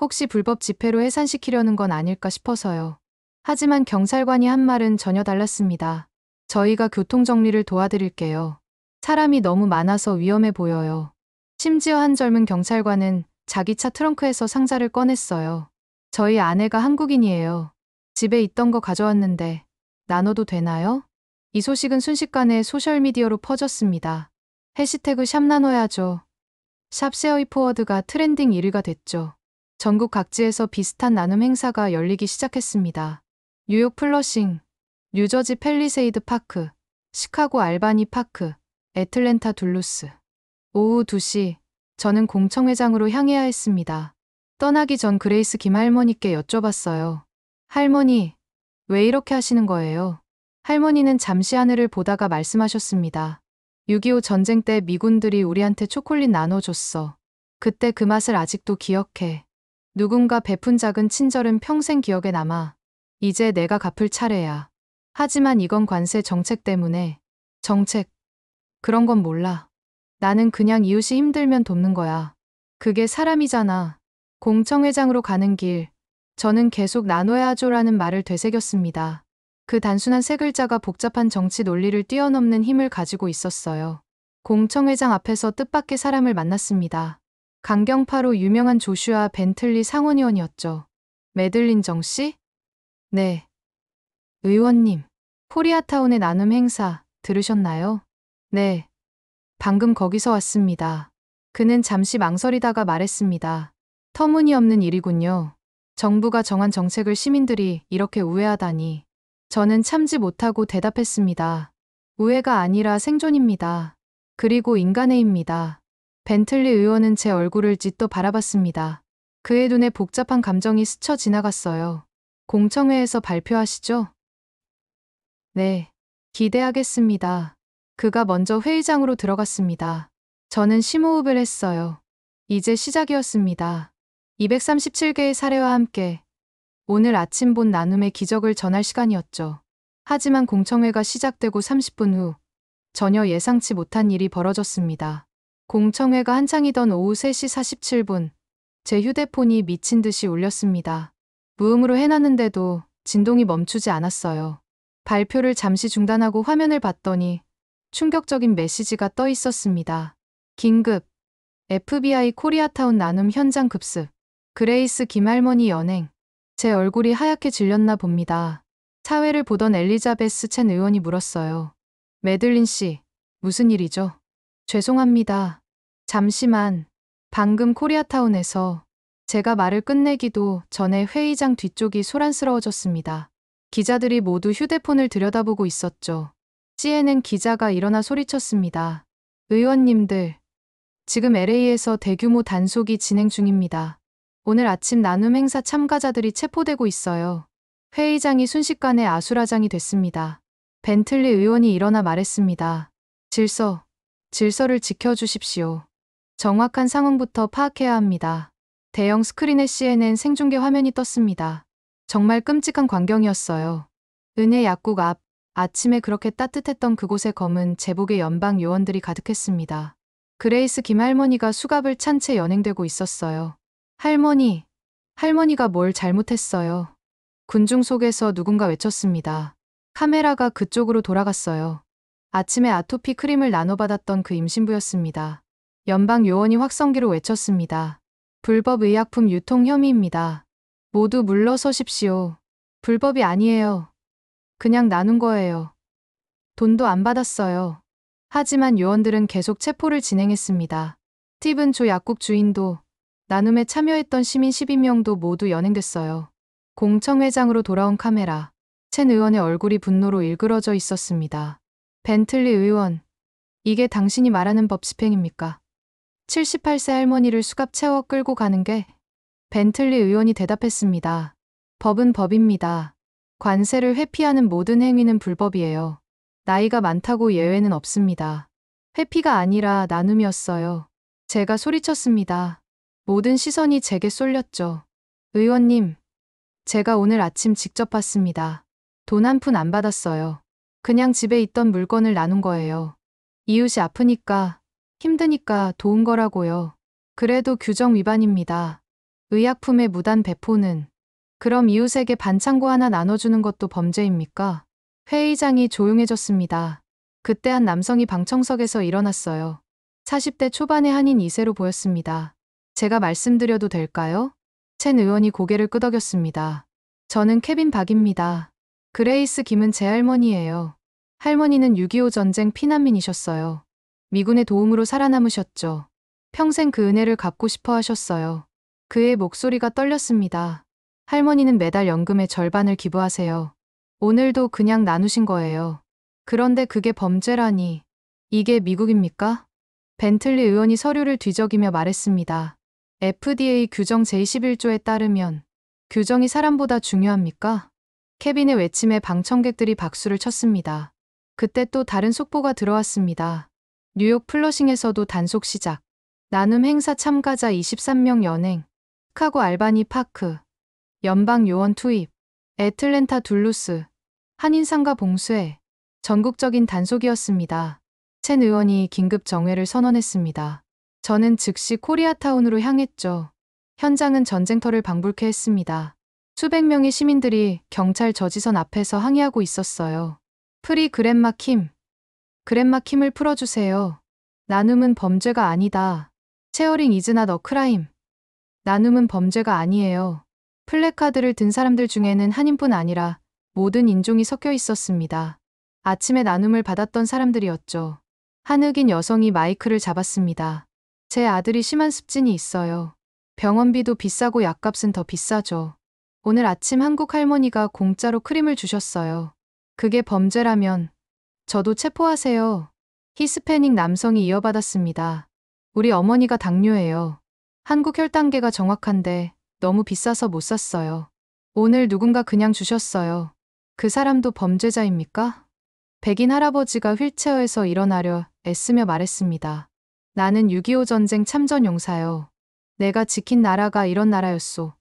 혹시 불법 집회로 해산시키려는 건 아닐까 싶어서요. 하지만 경찰관이 한 말은 전혀 달랐습니다. 저희가 교통정리를 도와드릴게요. 사람이 너무 많아서 위험해 보여요. 심지어 한 젊은 경찰관은 자기 차 트렁크에서 상자를 꺼냈어요. 저희 아내가 한국인이에요. 집에 있던 거 가져왔는데 나눠도 되나요? 이 소식은 순식간에 소셜미디어로 퍼졌습니다. 해시태그 샵 나눠야죠. 샵 쉐어이포워드가 트렌딩 1위가 됐죠. 전국 각지에서 비슷한 나눔 행사가 열리기 시작했습니다. 뉴욕 플러싱, 뉴저지 팰리세이드 파크, 시카고 알바니 파크, 애틀랜타 둘루스. 오후 2시, 저는 공청회장으로 향해야 했습니다. 떠나기 전 그레이스 김할머니께 여쭤봤어요. 할머니, 왜 이렇게 하시는 거예요? 할머니는 잠시 하늘을 보다가 말씀하셨습니다. 6.25 전쟁 때 미군들이 우리한테 초콜릿 나눠줬어. 그때 그 맛을 아직도 기억해. 누군가 베푼 작은 친절은 평생 기억에 남아. 이제 내가 갚을 차례야. 하지만 이건 관세 정책 때문에. 정책. 그런 건 몰라. 나는 그냥 이웃이 힘들면 돕는 거야. 그게 사람이잖아. 공청회장으로 가는 길. 저는 계속 나눠야 하죠라는 말을 되새겼습니다. 그 단순한 3글자가 복잡한 정치 논리를 뛰어넘는 힘을 가지고 있었어요. 공청회장 앞에서 뜻밖의 사람을 만났습니다. 강경파로 유명한 조슈아 벤틀리 상원의원이었죠. 매들린 정 씨? 네. 의원님, 코리아타운의 나눔 행사 들으셨나요? 네. 방금 거기서 왔습니다. 그는 잠시 망설이다가 말했습니다. 터무니없는 일이군요. 정부가 정한 정책을 시민들이 이렇게 우회하다니. 저는 참지 못하고 대답했습니다. 우회가 아니라 생존입니다. 그리고 인간애입니다. 벤틀리 의원은 제 얼굴을 짓도 바라봤습니다. 그의 눈에 복잡한 감정이 스쳐 지나갔어요. 공청회에서 발표하시죠? 네. 기대하겠습니다. 그가 먼저 회의장으로 들어갔습니다. 저는 심호흡을 했어요. 이제 시작이었습니다. 237개의 사례와 함께 오늘 아침 본 나눔의 기적을 전할 시간이었죠. 하지만 공청회가 시작되고 30분 후 전혀 예상치 못한 일이 벌어졌습니다. 공청회가 한창이던 오후 3시 47분 제 휴대폰이 미친 듯이 울렸습니다. 무음으로 해놨는데도 진동이 멈추지 않았어요. 발표를 잠시 중단하고 화면을 봤더니 충격적인 메시지가 떠 있었습니다. 긴급 FBI 코리아타운 나눔 현장 급습. 그레이스 김할머니 연행. 제 얼굴이 하얗게 질렸나 봅니다. 사회를 보던 엘리자베스 첸 의원이 물었어요. 매들린 씨, 무슨 일이죠? 죄송합니다. 잠시만. 방금 코리아타운에서 제가 말을 끝내기도 전에 회의장 뒤쪽이 소란스러워졌습니다. 기자들이 모두 휴대폰을 들여다보고 있었죠. CNN 기자가 일어나 소리쳤습니다. 의원님들, 지금 LA에서 대규모 단속이 진행 중입니다. 오늘 아침 나눔 행사 참가자들이 체포되고 있어요. 회의장이 순식간에 아수라장이 됐습니다. 벤틀리 의원이 일어나 말했습니다. 질서를 지켜주십시오. 정확한 상황부터 파악해야 합니다. 대형 스크린에 CNN 생중계 화면이 떴습니다. 정말 끔찍한 광경이었어요. 은혜 약국 앞, 아침에 그렇게 따뜻했던 그곳의 검은 제복의 연방 요원들이 가득했습니다. 그레이스 김할머니가 수갑을 찬 채 연행되고 있었어요. 할머니가 뭘 잘못했어요. 군중 속에서 누군가 외쳤습니다. 카메라가 그쪽으로 돌아갔어요. 아침에 아토피 크림을 나눠받았던 그 임신부였습니다. 연방 요원이 확성기로 외쳤습니다. 불법 의약품 유통 혐의입니다. 모두 물러서십시오. 불법이 아니에요. 그냥 나눈 거예요. 돈도 안 받았어요. 하지만 요원들은 계속 체포를 진행했습니다. 스티븐 조 약국 주인도 나눔에 참여했던 시민 12명도 모두 연행됐어요. 공청회장으로 돌아온 카메라. 첸 의원의 얼굴이 분노로 일그러져 있었습니다. 벤틀리 의원, 이게 당신이 말하는 법 집행입니까? 78세 할머니를 수갑 채워 끌고 가는 게? 벤틀리 의원이 대답했습니다. 법은 법입니다. 관세를 회피하는 모든 행위는 불법이에요. 나이가 많다고 예외는 없습니다. 회피가 아니라 나눔이었어요. 제가 소리쳤습니다. 모든 시선이 제게 쏠렸죠. 의원님, 제가 오늘 아침 직접 봤습니다. 돈 한 푼 안 받았어요. 그냥 집에 있던 물건을 나눈 거예요. 이웃이 아프니까, 힘드니까 도운 거라고요. 그래도 규정 위반입니다. 의약품의 무단 배포는. 그럼 이웃에게 반창고 하나 나눠주는 것도 범죄입니까? 회의장이 조용해졌습니다. 그때 한 남성이 방청석에서 일어났어요. 40대 초반의 한인 2세로 보였습니다. 제가 말씀드려도 될까요? 첸 의원이 고개를 끄덕였습니다. 저는 케빈 박입니다. 그레이스 김은 제 할머니예요. 할머니는 6.25 전쟁 피난민이셨어요. 미군의 도움으로 살아남으셨죠. 평생 그 은혜를 갚고 싶어 하셨어요. 그의 목소리가 떨렸습니다. 할머니는 매달 연금의 절반을 기부하세요. 오늘도 그냥 나누신 거예요. 그런데 그게 범죄라니. 이게 미국입니까? 벤틀리 의원이 서류를 뒤적이며 말했습니다. FDA 규정 제21조에 따르면 규정이 사람보다 중요합니까? 케빈의 외침에 방청객들이 박수를 쳤습니다. 그때 또 다른 속보가 들어왔습니다. 뉴욕 플러싱에서도 단속 시작. 나눔 행사 참가자 23명 연행. 시카고 알바니 파크. 연방 요원 투입. 애틀랜타 둘루스. 한인상가 봉쇄. 전국적인 단속이었습니다. 첸 의원이 긴급 정회를 선언했습니다. 저는 즉시 코리아타운으로 향했죠. 현장은 전쟁터를 방불케 했습니다. 수백 명의 시민들이 경찰 저지선 앞에서 항의하고 있었어요. 프리 그랜마 킴. 그랜마 킴을 풀어주세요. 나눔은 범죄가 아니다. 체어링 이즈 낫 어 크라임. 나눔은 범죄가 아니에요. 플래카드를 든 사람들 중에는 한인뿐 아니라 모든 인종이 섞여 있었습니다. 아침에 나눔을 받았던 사람들이었죠. 한흑인 여성이 마이크를 잡았습니다. 제 아들이 심한 습진이 있어요. 병원비도 비싸고 약값은 더 비싸죠. 오늘 아침 한국 할머니가 공짜로 크림을 주셨어요. 그게 범죄라면 저도 체포하세요. 히스패닉 남성이 이어받았습니다. 우리 어머니가 당뇨예요. 한국 혈당계가 정확한데 너무 비싸서 못 샀어요. 오늘 누군가 그냥 주셨어요. 그 사람도 범죄자입니까? 백인 할아버지가 휠체어에서 일어나려 애쓰며 말했습니다. 나는 6.25 전쟁 참전 용사요. 내가 지킨 나라가 이런 나라였소.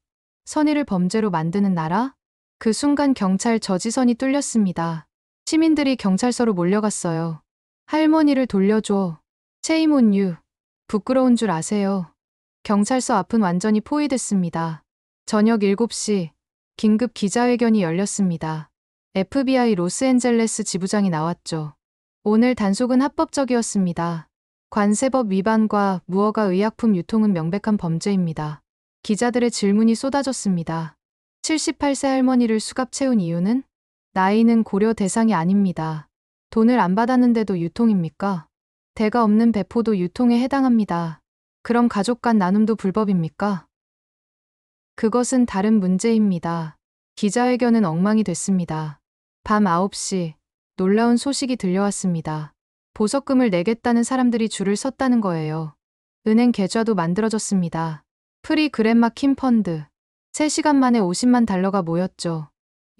선의를 범죄로 만드는 나라? 그 순간 경찰 저지선이 뚫렸습니다. 시민들이 경찰서로 몰려갔어요. 할머니를 돌려줘. 체이몬유. 부끄러운 줄 아세요. 경찰서 앞은 완전히 포위됐습니다. 저녁 7시 긴급 기자회견이 열렸습니다. FBI 로스앤젤레스 지부장이 나왔죠. 오늘 단속은 합법적이었습니다. 관세법 위반과 무허가 의약품 유통은 명백한 범죄입니다. 기자들의 질문이 쏟아졌습니다. 78세 할머니를 수갑 채운 이유는? 나이는 고려 대상이 아닙니다. 돈을 안 받았는데도 유통입니까? 대가 없는 배포도 유통에 해당합니다. 그럼 가족 간 나눔도 불법입니까? 그것은 다른 문제입니다. 기자회견은 엉망이 됐습니다. 밤 9시 놀라운 소식이 들려왔습니다. 보석금을 내겠다는 사람들이 줄을 섰다는 거예요. 은행 계좌도 만들어졌습니다. 프리 그랜마 킴 펀드. 3시간 만에 50만 달러가 모였죠.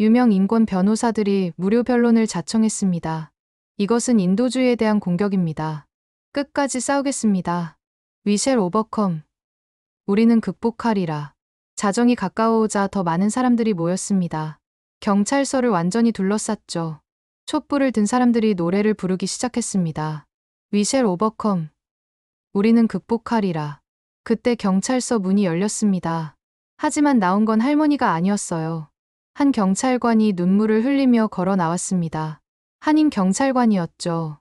유명 인권 변호사들이 무료 변론을 자청했습니다. 이것은 인도주의에 대한 공격입니다. 끝까지 싸우겠습니다. We shall overcome. 우리는 극복하리라. 자정이 가까워오자 더 많은 사람들이 모였습니다. 경찰서를 완전히 둘러쌌죠. 촛불을 든 사람들이 노래를 부르기 시작했습니다. We shall overcome. 우리는 극복하리라. 그때 경찰서 문이 열렸습니다. 하지만 나온 건 할머니가 아니었어요. 한 경찰관이 눈물을 흘리며 걸어 나왔습니다. 한인 경찰관이었죠.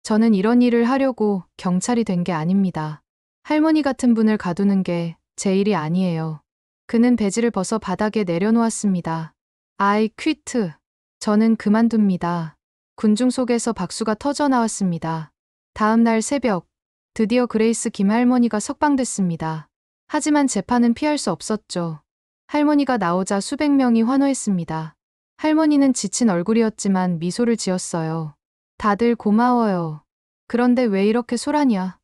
저는 이런 일을 하려고 경찰이 된 게 아닙니다. 할머니 같은 분을 가두는 게 제 일이 아니에요. 그는 배지를 벗어 바닥에 내려놓았습니다. I quit. 저는 그만둡니다. 군중 속에서 박수가 터져 나왔습니다. 다음 날 새벽, 드디어 그레이스 김 할머니가 석방됐습니다. 하지만 재판은 피할 수 없었죠. 할머니가 나오자 수백 명이 환호했습니다. 할머니는 지친 얼굴이었지만 미소를 지었어요. 다들 고마워요. 그런데 왜 이렇게 소란이야?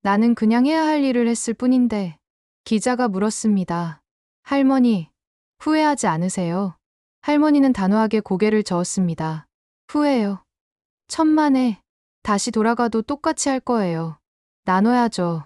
나는 그냥 해야 할 일을 했을 뿐인데. 기자가 물었습니다. 할머니, 후회하지 않으세요? 할머니는 단호하게 고개를 저었습니다. 후회요. 천만에 다시 돌아가도 똑같이 할 거예요. 나눠야죠.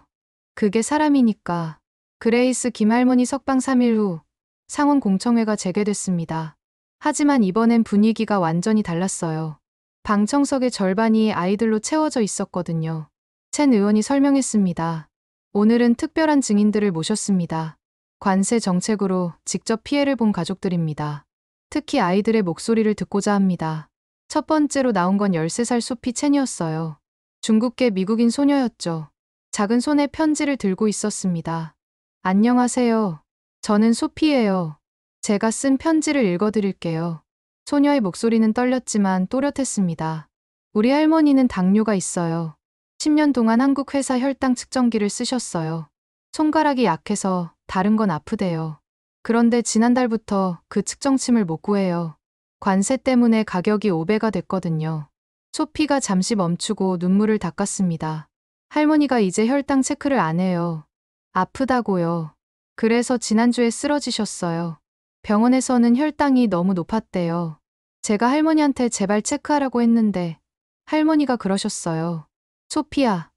그게 사람이니까. 그레이스 김 할머니 석방 3일 후 상원 공청회가 재개됐습니다. 하지만 이번엔 분위기가 완전히 달랐어요. 방청석의 절반이 아이들로 채워져 있었거든요. 첸 의원이 설명했습니다. 오늘은 특별한 증인들을 모셨습니다. 관세 정책으로 직접 피해를 본 가족들입니다. 특히 아이들의 목소리를 듣고자 합니다. 첫 번째로 나온 건 13살 소피 첸이었어요. 중국계 미국인 소녀였죠. 작은 손에 편지를 들고 있었습니다. 안녕하세요. 저는 소피예요. 제가 쓴 편지를 읽어드릴게요. 소녀의 목소리는 떨렸지만 또렷했습니다. 우리 할머니는 당뇨가 있어요. 10년 동안 한국 회사 혈당 측정기를 쓰셨어요. 손가락이 약해서 다른 건 아프대요. 그런데 지난달부터 그 측정침을 못 구해요. 관세 때문에 가격이 5배가 됐거든요. 소피가 잠시 멈추고 눈물을 닦았습니다. 할머니가 이제 혈당 체크를 안 해요. 아프다고요. 그래서 지난주에 쓰러지셨어요. 병원에서는 혈당이 너무 높았대요. 제가 할머니한테 제발 체크하라고 했는데 할머니가 그러셨어요. 소피야,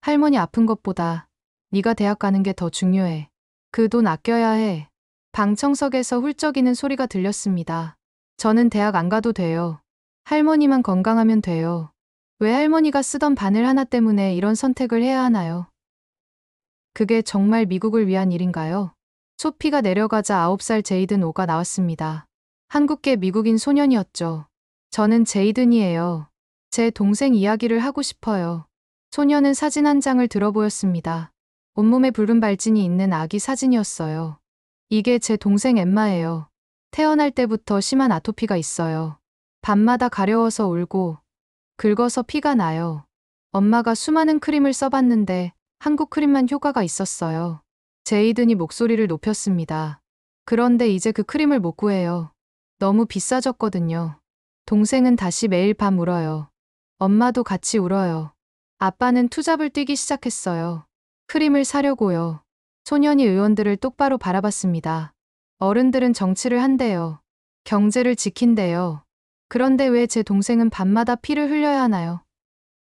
할머니 아픈 것보다 네가 대학 가는 게 더 중요해. 그 돈 아껴야 해. 방청석에서 훌쩍이는 소리가 들렸습니다. 저는 대학 안 가도 돼요. 할머니만 건강하면 돼요. 왜 할머니가 쓰던 바늘 하나 때문에 이런 선택을 해야 하나요? 그게 정말 미국을 위한 일인가요? 소피가 내려가자 9살 제이든 오가 나왔습니다. 한국계 미국인 소년이었죠. 저는 제이든이에요. 제 동생 이야기를 하고 싶어요. 소녀는 사진 한 장을 들어 보였습니다. 온몸에 붉은 발진이 있는 아기 사진이었어요. 이게 제 동생 엠마예요. 태어날 때부터 심한 아토피가 있어요. 밤마다 가려워서 울고 긁어서 피가 나요. 엄마가 수많은 크림을 써봤는데 한국 크림만 효과가 있었어요. 제이든이 목소리를 높였습니다. 그런데 이제 그 크림을 못 구해요. 너무 비싸졌거든요. 동생은 다시 매일 밤 울어요. 엄마도 같이 울어요. 아빠는 투잡을 뛰기 시작했어요. 크림을 사려고요. 소년이 의원들을 똑바로 바라봤습니다. 어른들은 정치를 한대요. 경제를 지킨대요. 그런데 왜 제 동생은 밤마다 피를 흘려야 하나요?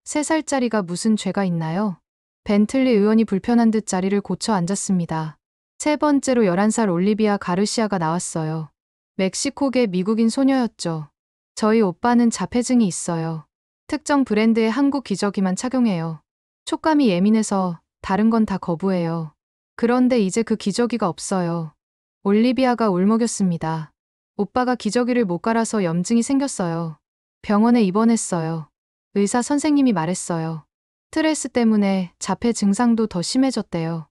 3살짜리가 무슨 죄가 있나요? 벤틀리 의원이 불편한 듯 자리를 고쳐 앉았습니다. 세 번째로 11살 올리비아 가르시아가 나왔어요. 멕시코계 미국인 소녀였죠. 저희 오빠는 자폐증이 있어요. 특정 브랜드의 한국 기저귀만 착용해요. 촉감이 예민해서 다른 건 다 거부해요. 그런데 이제 그 기저귀가 없어요. 올리비아가 울먹였습니다. 오빠가 기저귀를 못 갈아서 염증이 생겼어요. 병원에 입원했어요. 의사 선생님이 말했어요. 스트레스 때문에 자폐 증상도 더 심해졌대요.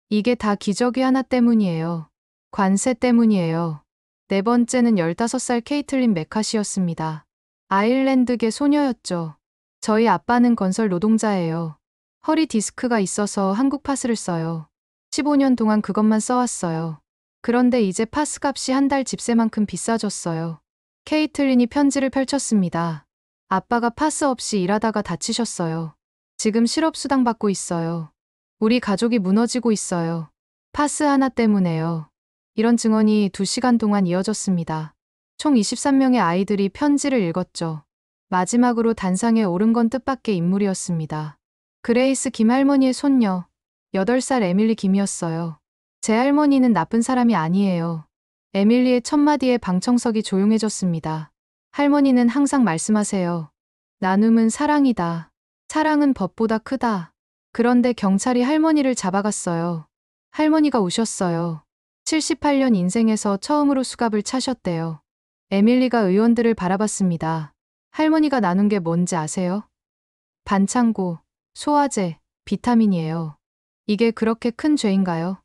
이게 다 기저귀 하나 때문이에요. 관세 때문이에요. 네 번째는 15살 케이틀린 메카시였습니다. 아일랜드계 소녀였죠. 저희 아빠는 건설 노동자예요. 허리 디스크가 있어서 한국 파스를 써요. 15년 동안 그것만 써왔어요. 그런데 이제 파스 값이 한 달 집세만큼 비싸졌어요. 케이틀린이 편지를 펼쳤습니다. 아빠가 파스 없이 일하다가 다치셨어요. 지금 실업수당 받고 있어요. 우리 가족이 무너지고 있어요. 파스 하나 때문에요. 이런 증언이 2시간 동안 이어졌습니다. 총 23명의 아이들이 편지를 읽었죠. 마지막으로 단상에 오른 건 뜻밖의 인물이었습니다. 그레이스 김 할머니의 손녀, 8살 에밀리 김이었어요. 제 할머니는 나쁜 사람이 아니에요. 에밀리의 첫마디에 방청석이 조용해졌습니다. 할머니는 항상 말씀하세요. 나눔은 사랑이다. 사랑은 법보다 크다. 그런데 경찰이 할머니를 잡아갔어요. 할머니가 우셨어요. 78년 인생에서 처음으로 수갑을 차셨대요. 에밀리가 의원들을 바라봤습니다. 할머니가 나눈 게 뭔지 아세요? 반창고, 소화제, 비타민이에요. 이게 그렇게 큰 죄인가요?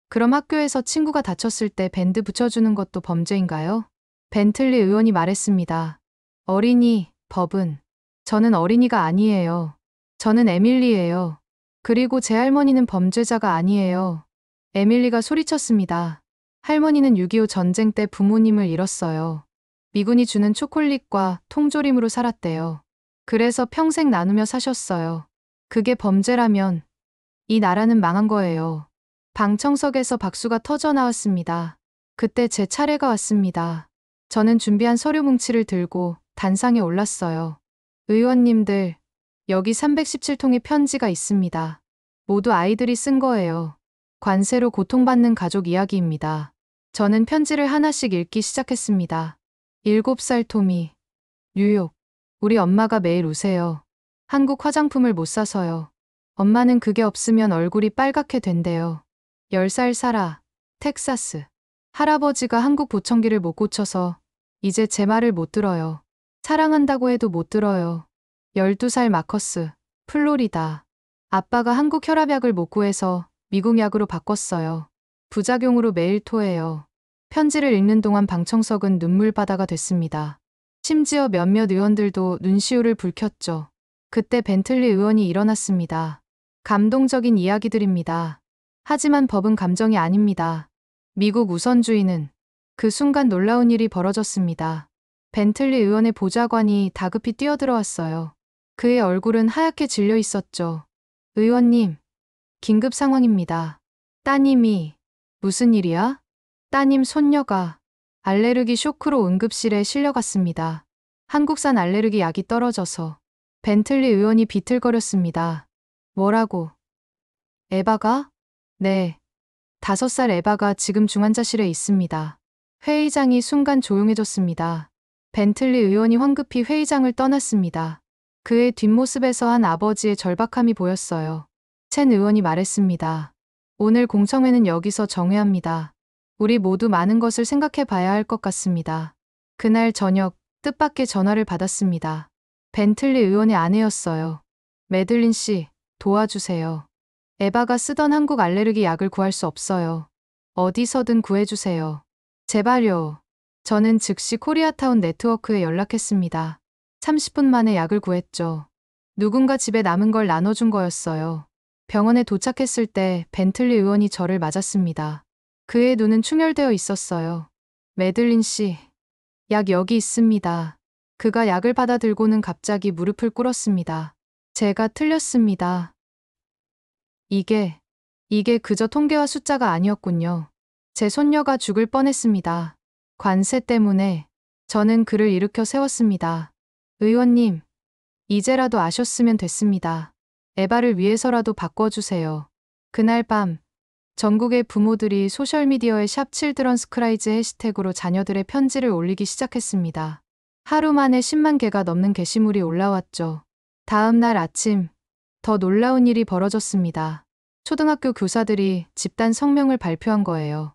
그럼 학교에서 친구가 다쳤을 때 밴드 붙여주는 것도 범죄인가요? 벤틀리 의원이 말했습니다. 어린이, 법은. 저는 어린이가 아니에요. 저는 에밀리예요. 그리고 제 할머니는 범죄자가 아니에요. 에밀리가 소리쳤습니다. 할머니는 6.25 전쟁 때 부모님을 잃었어요. 미군이 주는 초콜릿과 통조림으로 살았대요. 그래서 평생 나누며 사셨어요. 그게 범죄라면 이 나라는 망한 거예요. 방청석에서 박수가 터져 나왔습니다. 그때 제 차례가 왔습니다. 저는 준비한 서류 뭉치를 들고 단상에 올랐어요. 의원님들, 여기 317통의 편지가 있습니다. 모두 아이들이 쓴 거예요. 관세로 고통받는 가족 이야기입니다. 저는 편지를 하나씩 읽기 시작했습니다. 7살 토미, 뉴욕. 우리 엄마가 매일 우세요. 한국 화장품을 못 사서요. 엄마는 그게 없으면 얼굴이 빨갛게 된대요. 10살 사라, 텍사스. 할아버지가 한국 보청기를 못 고쳐서 이제 제 말을 못 들어요. 사랑한다고 해도 못 들어요. 12살 마커스, 플로리다. 아빠가 한국 혈압약을 못 구해서 미국 약으로 바꿨어요. 부작용으로 매일 토해요. 편지를 읽는 동안 방청석은 눈물바다가 됐습니다. 심지어 몇몇 의원들도 눈시울을 붉혔죠. 그때 벤틀리 의원이 일어났습니다. 감동적인 이야기들입니다. 하지만 법은 감정이 아닙니다. 미국 우선주의는. 그 순간 놀라운 일이 벌어졌습니다. 벤틀리 의원의 보좌관이 다급히 뛰어들어왔어요. 그의 얼굴은 하얗게 질려 있었죠. 의원님, 긴급 상황입니다. 따님이. 무슨 일이야? 따님 손녀가 알레르기 쇼크로 응급실에 실려갔습니다. 한국산 알레르기 약이 떨어져서. 벤틀리 의원이 비틀거렸습니다. 뭐라고? 에바가? 네. 5살 에바가 지금 중환자실에 있습니다. 회의장이 순간 조용해졌습니다. 벤틀리 의원이 황급히 회의장을 떠났습니다. 그의 뒷모습에서 한 아버지의 절박함이 보였어요. 첸 의원이 말했습니다. 오늘 공청회는 여기서 정회합니다. 우리 모두 많은 것을 생각해 봐야 할 것 같습니다. 그날 저녁 뜻밖의 전화를 받았습니다. 벤틀리 의원의 아내였어요. 매들린 씨, 도와주세요. 에바가 쓰던 한국 알레르기 약을 구할 수 없어요. 어디서든 구해주세요. 제발요. 저는 즉시 코리아타운 네트워크에 연락했습니다. 30분 만에 약을 구했죠. 누군가 집에 남은 걸 나눠준 거였어요. 병원에 도착했을 때 벤틀리 의원이 저를 맞았습니다. 그의 눈은 충혈되어 있었어요. 매들린 씨, 약 여기 있습니다. 그가 약을 받아 들고는 갑자기 무릎을 꿇었습니다. 제가 틀렸습니다. 이게 그저 통계와 숫자가 아니었군요. 제 손녀가 죽을 뻔했습니다. 관세 때문에 저는 그를 일으켜 세웠습니다. 의원님, 이제라도 아셨으면 됐습니다. 에바를 위해서라도 바꿔주세요. 그날 밤, 전국의 부모들이 소셜미디어에 샵 칠드런스크라이즈 해시태그로 자녀들의 편지를 올리기 시작했습니다. 하루 만에 10만 개가 넘는 게시물이 올라왔죠. 다음 날 아침, 더 놀라운 일이 벌어졌습니다. 초등학교 교사들이 집단 성명을 발표한 거예요.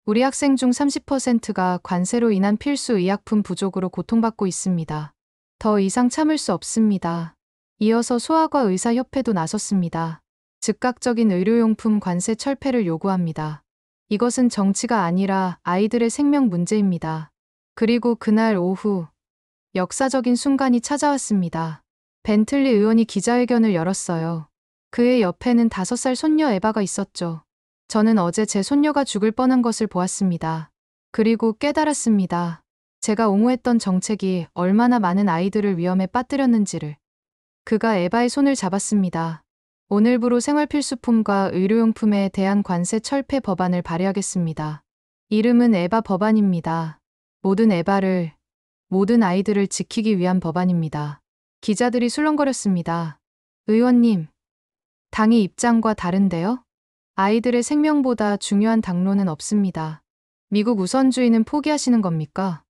우리 학생 중 30%가 관세로 인한 필수 의약품 부족으로 고통받고 있습니다. 더 이상 참을 수 없습니다. 이어서 소아과 의사협회도 나섰습니다. 즉각적인 의료용품 관세 철폐를 요구합니다. 이것은 정치가 아니라 아이들의 생명 문제입니다. 그리고 그날 오후, 역사적인 순간이 찾아왔습니다. 벤틀리 의원이 기자회견을 열었어요. 그의 옆에는 5살 손녀 에바가 있었죠. 저는 어제 제 손녀가 죽을 뻔한 것을 보았습니다. 그리고 깨달았습니다. 제가 옹호했던 정책이 얼마나 많은 아이들을 위험에 빠뜨렸는지를. 그가 에바의 손을 잡았습니다. 오늘부로 생활필수품과 의료용품에 대한 관세 철폐 법안을 발의하겠습니다. 이름은 에바 법안입니다. 모든 아이들을 지키기 위한 법안입니다. 기자들이 술렁거렸습니다. 의원님, 당의 입장과 다른데요? 아이들의 생명보다 중요한 당론은 없습니다. 미국 우선주의는 포기하시는 겁니까?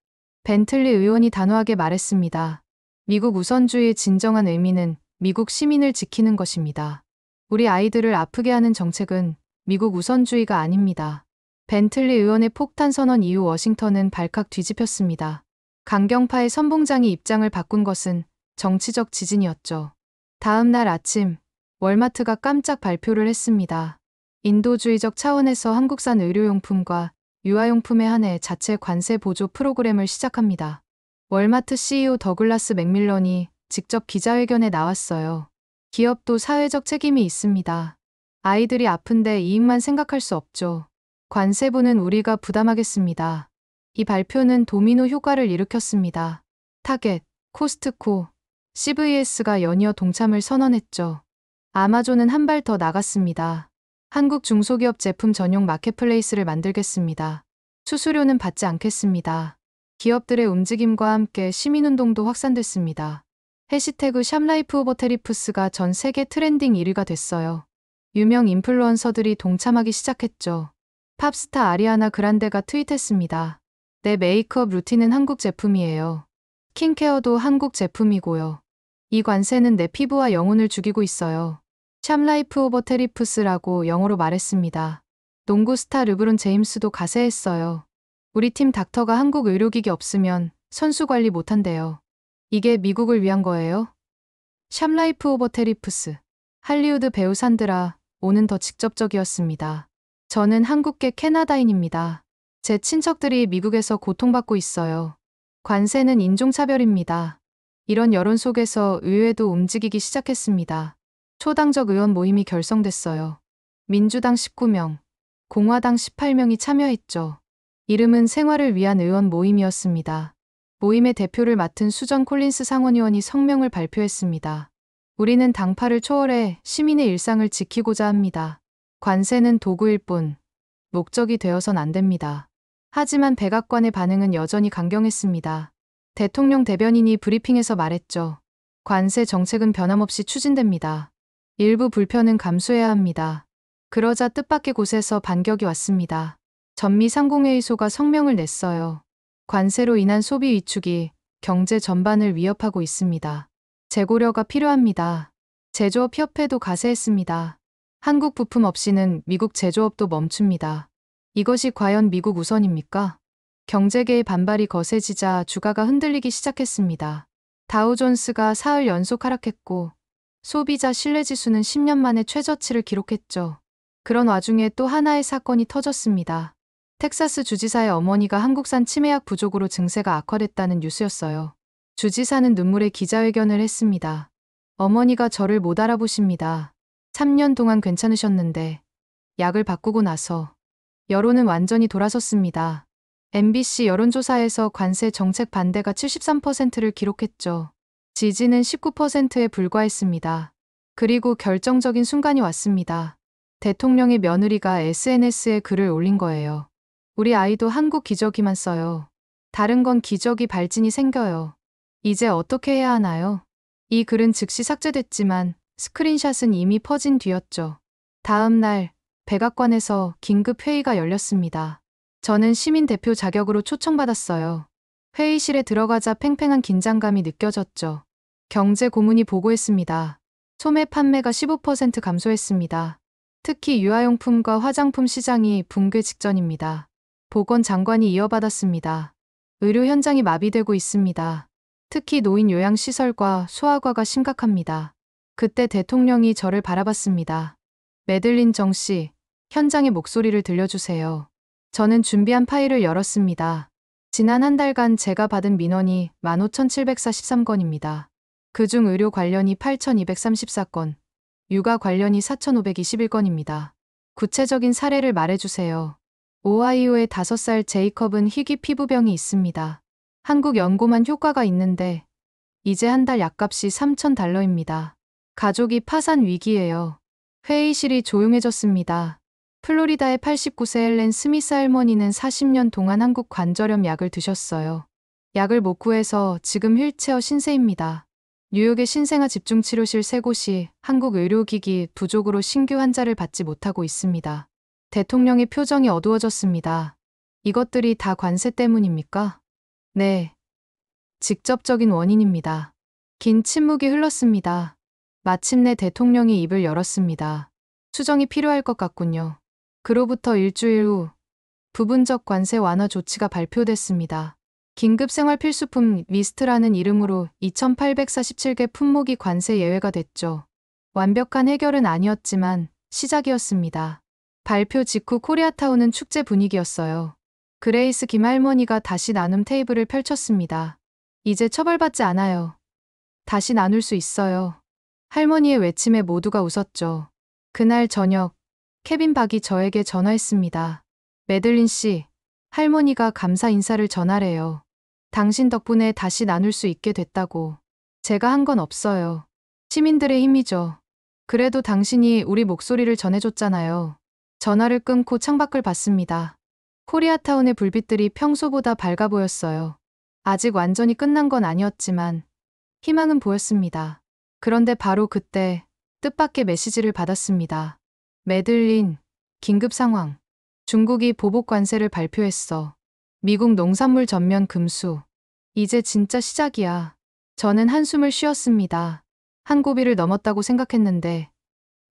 벤틀리 의원이 단호하게 말했습니다. 미국 우선주의의 진정한 의미는 미국 시민을 지키는 것입니다. 우리 아이들을 아프게 하는 정책은 미국 우선주의가 아닙니다. 벤틀리 의원의 폭탄 선언 이후 워싱턴은 발칵 뒤집혔습니다. 강경파의 선봉장이 입장을 바꾼 것은 정치적 지진이었죠. 다음 날 아침, 월마트가 깜짝 발표를 했습니다. 인도주의적 차원에서 한국산 의료용품과 유아용품에 한해 자체 관세 보조 프로그램을 시작합니다. 월마트 CEO 더글라스 맥밀런이 직접 기자회견에 나왔어요. 기업도 사회적 책임이 있습니다. 아이들이 아픈데 이익만 생각할 수 없죠. 관세부는 우리가 부담하겠습니다. 이 발표는 도미노 효과를 일으켰습니다. 타겟, 코스트코, CVS가 연이어 동참을 선언했죠. 아마존은 한 발 더 나갔습니다. 한국 중소기업 제품 전용 마켓플레이스를 만들겠습니다. 수수료는 받지 않겠습니다. 기업들의 움직임과 함께 시민운동도 확산됐습니다. 해시태그 샵라이프 오버 테리프스가 전 세계 트렌딩 1위가 됐어요. 유명 인플루언서들이 동참하기 시작했죠. 팝스타 아리아나 그란데가 트윗했습니다. 내 메이크업 루틴은 한국 제품이에요. 스킨케어도 한국 제품이고요. 이 관세는 내 피부와 영혼을 죽이고 있어요. 샵라이프 오버 테리프스라고 영어로 말했습니다. 농구 스타 르브론 제임스도 가세했어요. 우리 팀 닥터가 한국 의료기기 없으면 선수 관리 못한대요. 이게 미국을 위한 거예요? 샵라이프 오버 테리프스. 할리우드 배우 산드라, 오는 더 직접적이었습니다. 저는 한국계 캐나다인입니다. 제 친척들이 미국에서 고통받고 있어요. 관세는 인종차별입니다. 이런 여론 속에서 의회도 움직이기 시작했습니다. 초당적 의원 모임이 결성됐어요. 민주당 19명, 공화당 18명이 참여했죠. 이름은 생활을 위한 의원 모임이었습니다. 모임의 대표를 맡은 수전 콜린스 상원의원이 성명을 발표했습니다. 우리는 당파를 초월해 시민의 일상을 지키고자 합니다. 관세는 도구일 뿐, 목적이 되어선 안 됩니다. 하지만 백악관의 반응은 여전히 강경했습니다. 대통령 대변인이 브리핑에서 말했죠. 관세 정책은 변함없이 추진됩니다. 일부 불편은 감수해야 합니다. 그러자 뜻밖의 곳에서 반격이 왔습니다. 전미상공회의소가 성명을 냈어요. 관세로 인한 소비 위축이 경제 전반을 위협하고 있습니다. 재고려가 필요합니다. 제조업협회도 가세했습니다. 한국 부품 없이는 미국 제조업도 멈춥니다. 이것이 과연 미국 우선입니까? 경제계의 반발이 거세지자 주가가 흔들리기 시작했습니다. 다우존스가 사흘 연속 하락했고 소비자 신뢰지수는 10년 만에 최저치를 기록했죠. 그런 와중에 또 하나의 사건이 터졌습니다. 텍사스 주지사의 어머니가 한국산 치매약 부족으로 증세가 악화됐다는 뉴스였어요. 주지사는 눈물의 기자회견을 했습니다. 어머니가 저를 못 알아보십니다. 3년 동안 괜찮으셨는데 약을 바꾸고 나서 여론은 완전히 돌아섰습니다. MBC 여론조사에서 관세 정책 반대가 73%를 기록했죠. 지지는 19%에 불과했습니다. 그리고 결정적인 순간이 왔습니다. 대통령의 며느리가 SNS에 글을 올린 거예요. 우리 아이도 한국 기저귀만 써요. 다른 건 기저귀 발진이 생겨요. 이제 어떻게 해야 하나요? 이 글은 즉시 삭제됐지만 스크린샷은 이미 퍼진 뒤였죠. 다음 날 백악관에서 긴급 회의가 열렸습니다. 저는 시민 대표 자격으로 초청받았어요. 회의실에 들어가자 팽팽한 긴장감이 느껴졌죠. 경제 고문이 보고했습니다. 소매 판매가 15% 감소했습니다. 특히 유아용품과 화장품 시장이 붕괴 직전입니다. 보건장관이 이어받았습니다. 의료 현장이 마비되고 있습니다. 특히 노인 요양시설과 소아과가 심각합니다. 그때 대통령이 저를 바라봤습니다. 매들린 정 씨, 현장의 목소리를 들려주세요. 저는 준비한 파일을 열었습니다. 지난 한 달간 제가 받은 민원이 15,743건입니다. 그중 의료 관련이 8,234건, 육아 관련이 4,521건입니다. 구체적인 사례를 말해주세요. 오하이오의 5살 제이컵은 희귀 피부병이 있습니다. 한국 연고만 효과가 있는데 이제 한 달 약값이 $3,000입니다. 가족이 파산 위기예요. 회의실이 조용해졌습니다. 플로리다의 89세 헬렌 스미스 할머니는 40년 동안 한국 관절염 약을 드셨어요. 약을 못 구해서 지금 휠체어 신세입니다. 뉴욕의 신생아 집중치료실 3곳이 한국 의료기기 부족으로 신규 환자를 받지 못하고 있습니다. 대통령의 표정이 어두워졌습니다. 이것들이 다 관세 때문입니까? 네. 직접적인 원인입니다. 긴 침묵이 흘렀습니다. 마침내 대통령이 입을 열었습니다. 수정이 필요할 것 같군요. 그로부터 일주일 후 부분적 관세 완화 조치가 발표됐습니다. 긴급 생활 필수품 리스트라는 이름으로 2,847개 품목이 관세 예외가 됐죠. 완벽한 해결은 아니었지만 시작이었습니다. 발표 직후 코리아타운은 축제 분위기였어요. 그레이스 김 할머니가 다시 나눔 테이블을 펼쳤습니다. 이제 처벌받지 않아요. 다시 나눌 수 있어요. 할머니의 외침에 모두가 웃었죠. 그날 저녁, 케빈 박이 저에게 전화했습니다. 매들린 씨, 할머니가 감사 인사를 전하래요. 당신 덕분에 다시 나눌 수 있게 됐다고. 제가 한 건 없어요. 시민들의 힘이죠. 그래도 당신이 우리 목소리를 전해줬잖아요. 전화를 끊고 창밖을 봤습니다. 코리아타운의 불빛들이 평소보다 밝아 보였어요. 아직 완전히 끝난 건 아니었지만 희망은 보였습니다. 그런데 바로 그때 뜻밖의 메시지를 받았습니다. 매들린, 긴급 상황. 중국이 보복 관세를 발표했어. 미국 농산물 전면 금수. 이제 진짜 시작이야. 저는 한숨을 쉬었습니다. 한 고비를 넘었다고 생각했는데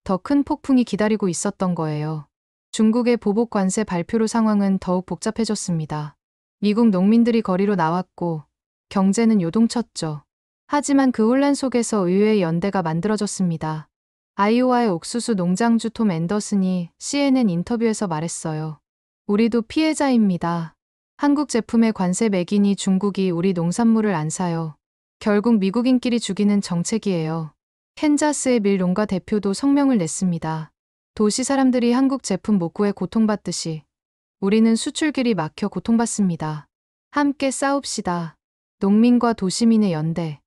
더 큰 폭풍이 기다리고 있었던 거예요. 중국의 보복 관세 발표로 상황은 더욱 복잡해졌습니다. 미국 농민들이 거리로 나왔고 경제는 요동쳤죠. 하지만 그 혼란 속에서 의회의 연대가 만들어졌습니다. 아이오와의 옥수수 농장주 톰 앤더슨이 CNN 인터뷰에서 말했어요. 우리도 피해자입니다. 한국 제품의 관세 매기니 중국이 우리 농산물을 안 사요. 결국 미국인끼리 죽이는 정책이에요. 캔자스의 밀 농가 대표도 성명을 냈습니다. 도시 사람들이 한국 제품 못 구해 고통받듯이 우리는 수출길이 막혀 고통받습니다. 함께 싸웁시다. 농민과 도시민의 연대.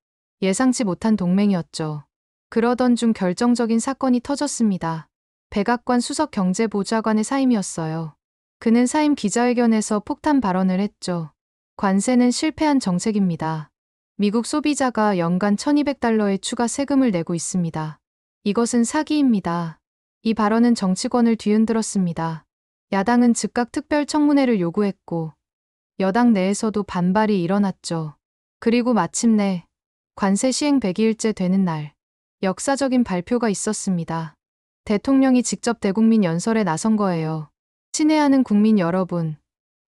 예상치 못한 동맹이었죠. 그러던 중 결정적인 사건이 터졌습니다. 백악관 수석 경제보좌관의 사임이었어요. 그는 사임 기자회견에서 폭탄 발언을 했죠. 관세는 실패한 정책입니다. 미국 소비자가 연간 $1,200의 추가 세금을 내고 있습니다. 이것은 사기입니다. 이 발언은 정치권을 뒤흔들었습니다. 야당은 즉각 특별청문회를 요구했고 여당 내에서도 반발이 일어났죠. 그리고 마침내 관세 시행 100일째 되는 날, 역사적인 발표가 있었습니다. 대통령이 직접 대국민 연설에 나선 거예요. 친애하는 국민 여러분,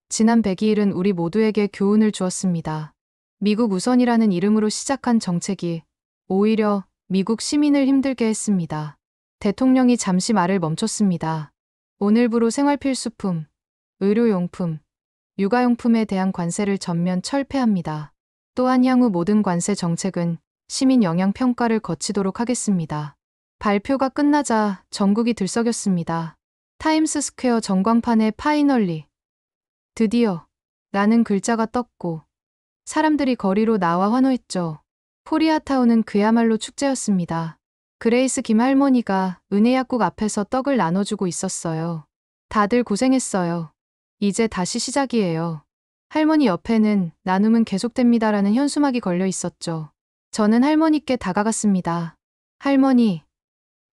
지난 100일은 우리 모두에게 교훈을 주었습니다. 미국 우선이라는 이름으로 시작한 정책이 오히려 미국 시민을 힘들게 했습니다. 대통령이 잠시 말을 멈췄습니다. 오늘부로 생활필수품, 의료용품, 육아용품에 대한 관세를 전면 철폐합니다. 또한 향후 모든 관세 정책은 시민 영향 평가를 거치도록 하겠습니다. 발표가 끝나자 전국이 들썩였습니다. 타임스 스퀘어 전광판에 파이널리, 드디어 라는 글자가 떴고 사람들이 거리로 나와 환호했죠. 코리아타운은 그야말로 축제였습니다. 그레이스 김 할머니가 은혜약국 앞에서 떡을 나눠주고 있었어요. 다들 고생했어요. 이제 다시 시작이에요. 할머니 옆에는 나눔은 계속됩니다라는 현수막이 걸려 있었죠. 저는 할머니께 다가갔습니다. 할머니,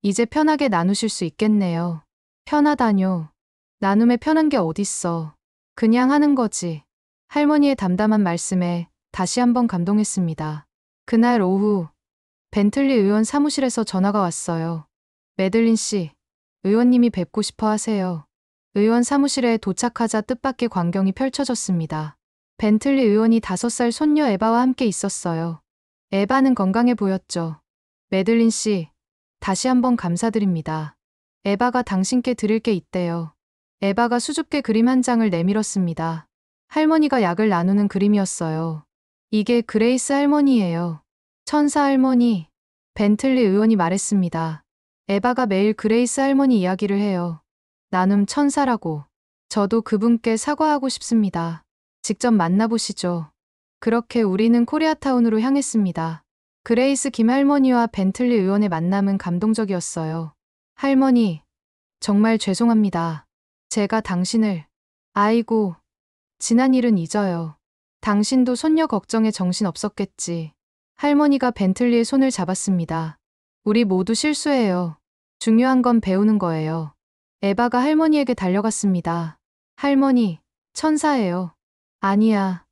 이제 편하게 나누실 수 있겠네요. 편하다뇨. 나눔에 편한 게 어딨어. 그냥 하는 거지. 할머니의 담담한 말씀에 다시 한번 감동했습니다. 그날 오후 벤틀리 의원 사무실에서 전화가 왔어요. 매들린 씨, 의원님이 뵙고 싶어 하세요. 의원 사무실에 도착하자 뜻밖의 광경이 펼쳐졌습니다. 벤틀리 의원이 5살 손녀 에바와 함께 있었어요. 에바는 건강해 보였죠. 매들린 씨, 다시 한번 감사드립니다. 에바가 당신께 드릴 게 있대요. 에바가 수줍게 그림 한 장을 내밀었습니다. 할머니가 약을 나누는 그림이었어요. 이게 그레이스 할머니예요. 천사 할머니, 벤틀리 의원이 말했습니다. 에바가 매일 그레이스 할머니 이야기를 해요. 나눔 천사라고. 저도 그분께 사과하고 싶습니다. 직접 만나보시죠. 그렇게 우리는 코리아타운으로 향했습니다. 그레이스 김할머니와 벤틀리 의원의 만남은 감동적이었어요. 할머니, 정말 죄송합니다. 제가 당신을, 아이고, 지난 일은 잊어요. 당신도 손녀 걱정에 정신 없었겠지. 할머니가 벤틀리의 손을 잡았습니다. 우리 모두 실수해요. 중요한 건 배우는 거예요. 에바가 할머니에게 달려갔습니다. 할머니, 천사예요. 아니야.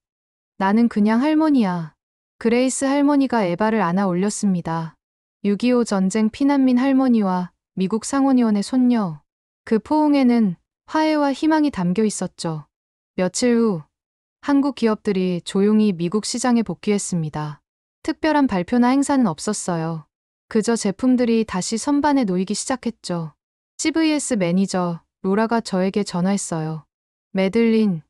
나는 그냥 할머니야. 그레이스 할머니가 에바를 안아 올렸습니다. 6.25 전쟁 피난민 할머니와 미국 상원의원의 손녀. 그 포옹에는 화해와 희망이 담겨 있었죠. 며칠 후 한국 기업들이 조용히 미국 시장에 복귀했습니다. 특별한 발표나 행사는 없었어요. 그저 제품들이 다시 선반에 놓이기 시작했죠. CVS 매니저 로라가 저에게 전화했어요. 매들린,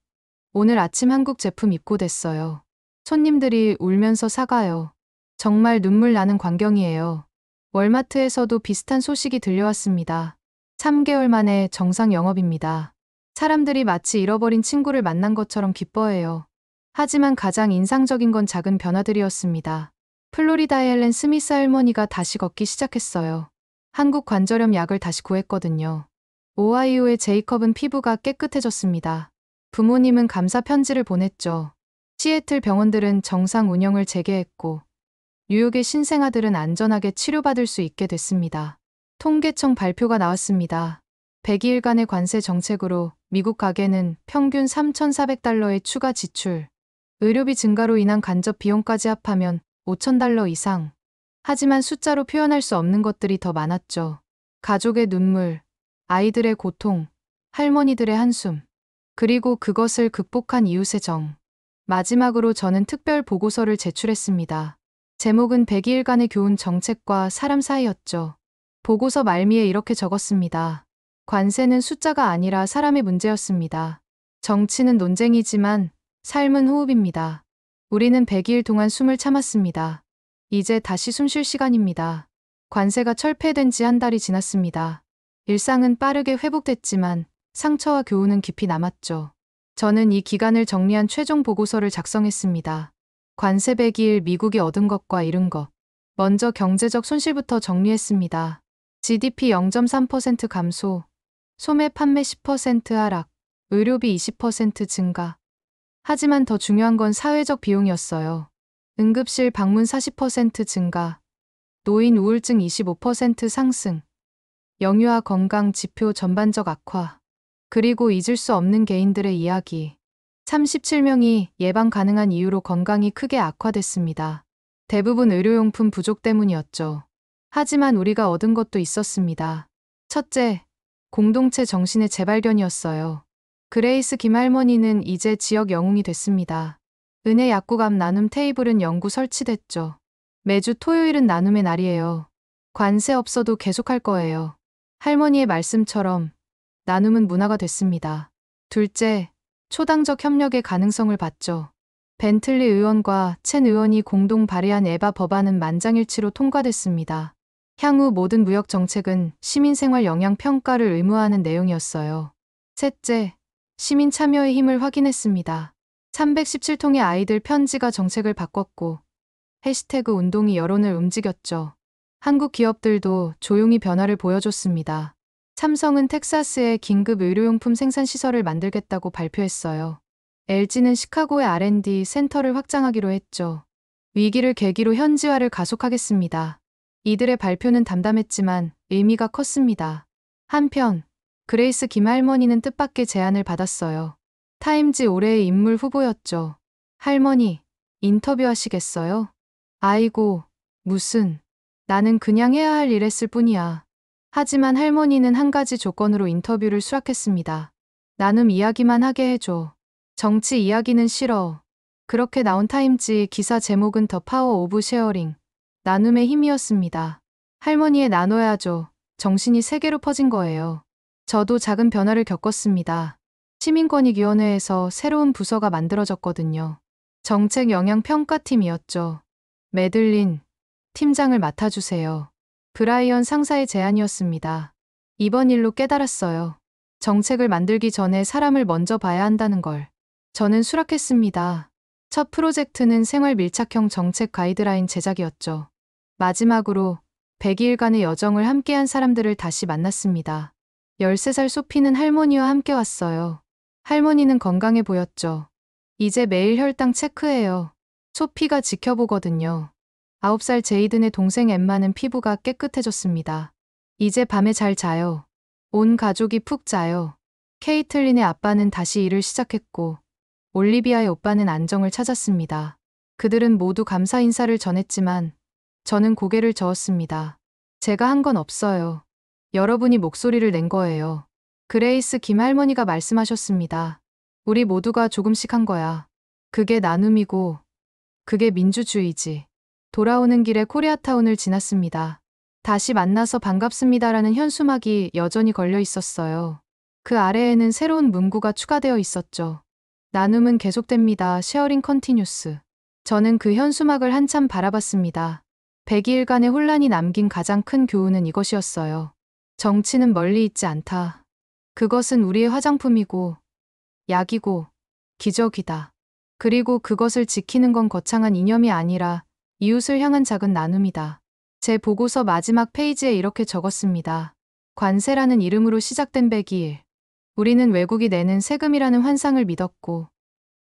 오늘 아침 한국 제품 입고됐어요. 손님들이 울면서 사가요. 정말 눈물 나는 광경이에요. 월마트에서도 비슷한 소식이 들려왔습니다. 3개월 만에 정상 영업입니다. 사람들이 마치 잃어버린 친구를 만난 것처럼 기뻐해요. 하지만 가장 인상적인 건 작은 변화들이었습니다. 플로리다의 헬렌 스미스 할머니가 다시 걷기 시작했어요. 한국 관절염 약을 다시 구했거든요. 오하이오의 제이컵은 피부가 깨끗해졌습니다. 부모님은 감사 편지를 보냈죠. 시애틀 병원들은 정상 운영을 재개했고, 뉴욕의 신생아들은 안전하게 치료받을 수 있게 됐습니다. 통계청 발표가 나왔습니다. 102일간의 관세 정책으로 미국 가게는 평균 3,400달러의 추가 지출, 의료비 증가로 인한 간접 비용까지 합하면 5,000달러 이상. 하지만 숫자로 표현할 수 없는 것들이 더 많았죠. 가족의 눈물, 아이들의 고통, 할머니들의 한숨, 그리고 그것을 극복한 이웃의 정. 마지막으로 저는 특별 보고서를 제출했습니다. 제목은 102일간의 교훈 정책과 사람 사이였죠. 보고서 말미에 이렇게 적었습니다. 관세는 숫자가 아니라 사람의 문제였습니다. 정치는 논쟁이지만 삶은 호흡입니다. 우리는 102일 동안 숨을 참았습니다. 이제 다시 숨 쉴 시간입니다. 관세가 철폐된 지 한 달이 지났습니다. 일상은 빠르게 회복됐지만 상처와 교훈은 깊이 남았죠. 저는 이 기간을 정리한 최종 보고서를 작성했습니다. 관세 102일 미국이 얻은 것과 잃은 것. 먼저 경제적 손실부터 정리했습니다. GDP 0.3% 감소, 소매 판매 10% 하락, 의료비 20% 증가. 하지만 더 중요한 건 사회적 비용이었어요. 응급실 방문 40% 증가, 노인 우울증 25% 상승, 영유아 건강 지표 전반적 악화, 그리고 잊을 수 없는 개인들의 이야기. 37명이 예방 가능한 이유로 건강이 크게 악화됐습니다. 대부분 의료용품 부족 때문이었죠. 하지만 우리가 얻은 것도 있었습니다. 첫째, 공동체 정신의 재발견이었어요. 그레이스 김할머니는 이제 지역 영웅이 됐습니다. 은혜 약국앞 나눔 테이블은 영구 설치됐죠. 매주 토요일은 나눔의 날이에요. 관세 없어도 계속할 거예요. 할머니의 말씀처럼 나눔은 문화가 됐습니다. 둘째, 초당적 협력의 가능성을 봤죠. 벤틀리 의원과 첸 의원이 공동 발의한 에바 법안은 만장일치로 통과됐습니다. 향후 모든 무역 정책은 시민생활 영향 평가를 의무화하는 내용이었어요. 셋째, 시민 참여의 힘을 확인했습니다. 317통의 아이들 편지가 정책을 바꿨고 해시태그 운동이 여론을 움직였죠. 한국 기업들도 조용히 변화를 보여줬습니다. 삼성은 텍사스에 긴급 의료용품 생산 시설을 만들겠다고 발표했어요. LG는 시카고의 R&D 센터를 확장하기로 했죠. 위기를 계기로 현지화를 가속하겠습니다. 이들의 발표는 담담했지만 의미가 컸습니다. 한편 그레이스 김 할머니는 뜻밖의 제안을 받았어요. 타임지 올해의 인물 후보였죠. 할머니, 인터뷰하시겠어요? 아이고, 무슨. 나는 그냥 해야 할 일 했을 뿐이야. 하지만 할머니는 한 가지 조건으로 인터뷰를 수락했습니다. 나눔 이야기만 하게 해줘. 정치 이야기는 싫어. 그렇게 나온 타임지 기사 제목은 더 파워 오브 쉐어링. 나눔의 힘이었습니다. 할머니의 나눠야죠. 정신이 세계로 퍼진 거예요. 저도 작은 변화를 겪었습니다. 시민권익위원회에서 새로운 부서가 만들어졌거든요. 정책 영향 평가팀이었죠. 매들린, 팀장을 맡아주세요. 브라이언 상사의 제안이었습니다. 이번 일로 깨달았어요. 정책을 만들기 전에 사람을 먼저 봐야 한다는 걸. 저는 수락했습니다. 첫 프로젝트는 생활 밀착형 정책 가이드라인 제작이었죠. 마지막으로 102일간의 여정을 함께한 사람들을 다시 만났습니다. 13살 소피는 할머니와 함께 왔어요. 할머니는 건강해 보였죠. 이제 매일 혈당 체크해요. 소피가 지켜보거든요. 9살 제이든의 동생 엠마는 피부가 깨끗해졌습니다. 이제 밤에 잘 자요. 온 가족이 푹 자요. 케이틀린의 아빠는 다시 일을 시작했고, 올리비아의 오빠는 안정을 찾았습니다. 그들은 모두 감사 인사를 전했지만, 저는 고개를 저었습니다. 제가 한 건 없어요. 여러분이 목소리를 낸 거예요. 그레이스 김 할머니가 말씀하셨습니다. 우리 모두가 조금씩 한 거야. 그게 나눔이고, 그게 민주주의지. 돌아오는 길에 코리아타운을 지났습니다. 다시 만나서 반갑습니다라는 현수막이 여전히 걸려 있었어요. 그 아래에는 새로운 문구가 추가되어 있었죠. 나눔은 계속됩니다. 쉐어링 컨티뉴스. 저는 그 현수막을 한참 바라봤습니다. 102일간의 혼란이 남긴 가장 큰 교훈은 이것이었어요. 정치는 멀리 있지 않다. 그것은 우리의 화장품이고, 약이고, 기적이다. 그리고 그것을 지키는 건 거창한 이념이 아니라 이웃을 향한 작은 나눔이다. 제 보고서 마지막 페이지에 이렇게 적었습니다. 관세라는 이름으로 시작된 102일. 우리는 외국이 내는 세금이라는 환상을 믿었고,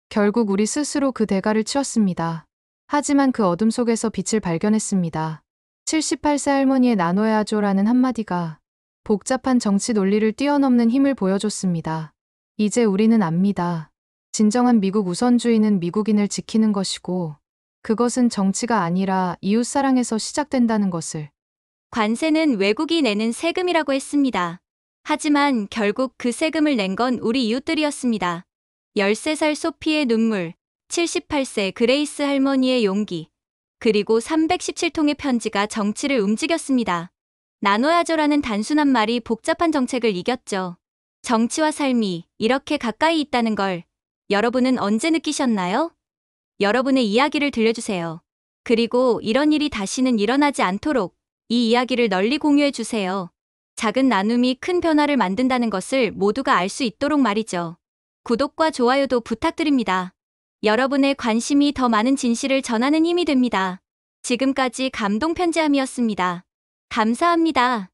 결국 우리 스스로 그 대가를 치렀습니다. 하지만 그 어둠 속에서 빛을 발견했습니다. 78세 할머니의 나눠야죠라는 한마디가 복잡한 정치 논리를 뛰어넘는 힘을 보여줬습니다. 이제 우리는 압니다. 진정한 미국 우선주의는 미국인을 지키는 것이고, 그것은 정치가 아니라 이웃사랑에서 시작된다는 것을. 관세는 외국이 내는 세금이라고 했습니다. 하지만 결국 그 세금을 낸 건 우리 이웃들이었습니다. 13살 소피의 눈물, 78세 그레이스 할머니의 용기, 그리고 317통의 편지가 정치를 움직였습니다. 나눠야죠라는 단순한 말이 복잡한 정책을 이겼죠. 정치와 삶이 이렇게 가까이 있다는 걸 여러분은 언제 느끼셨나요? 여러분의 이야기를 들려주세요. 그리고 이런 일이 다시는 일어나지 않도록 이 이야기를 널리 공유해 주세요. 작은 나눔이 큰 변화를 만든다는 것을 모두가 알 수 있도록 말이죠. 구독과 좋아요도 부탁드립니다. 여러분의 관심이 더 많은 진실을 전하는 힘이 됩니다. 지금까지 감동편지함이었습니다. 감사합니다.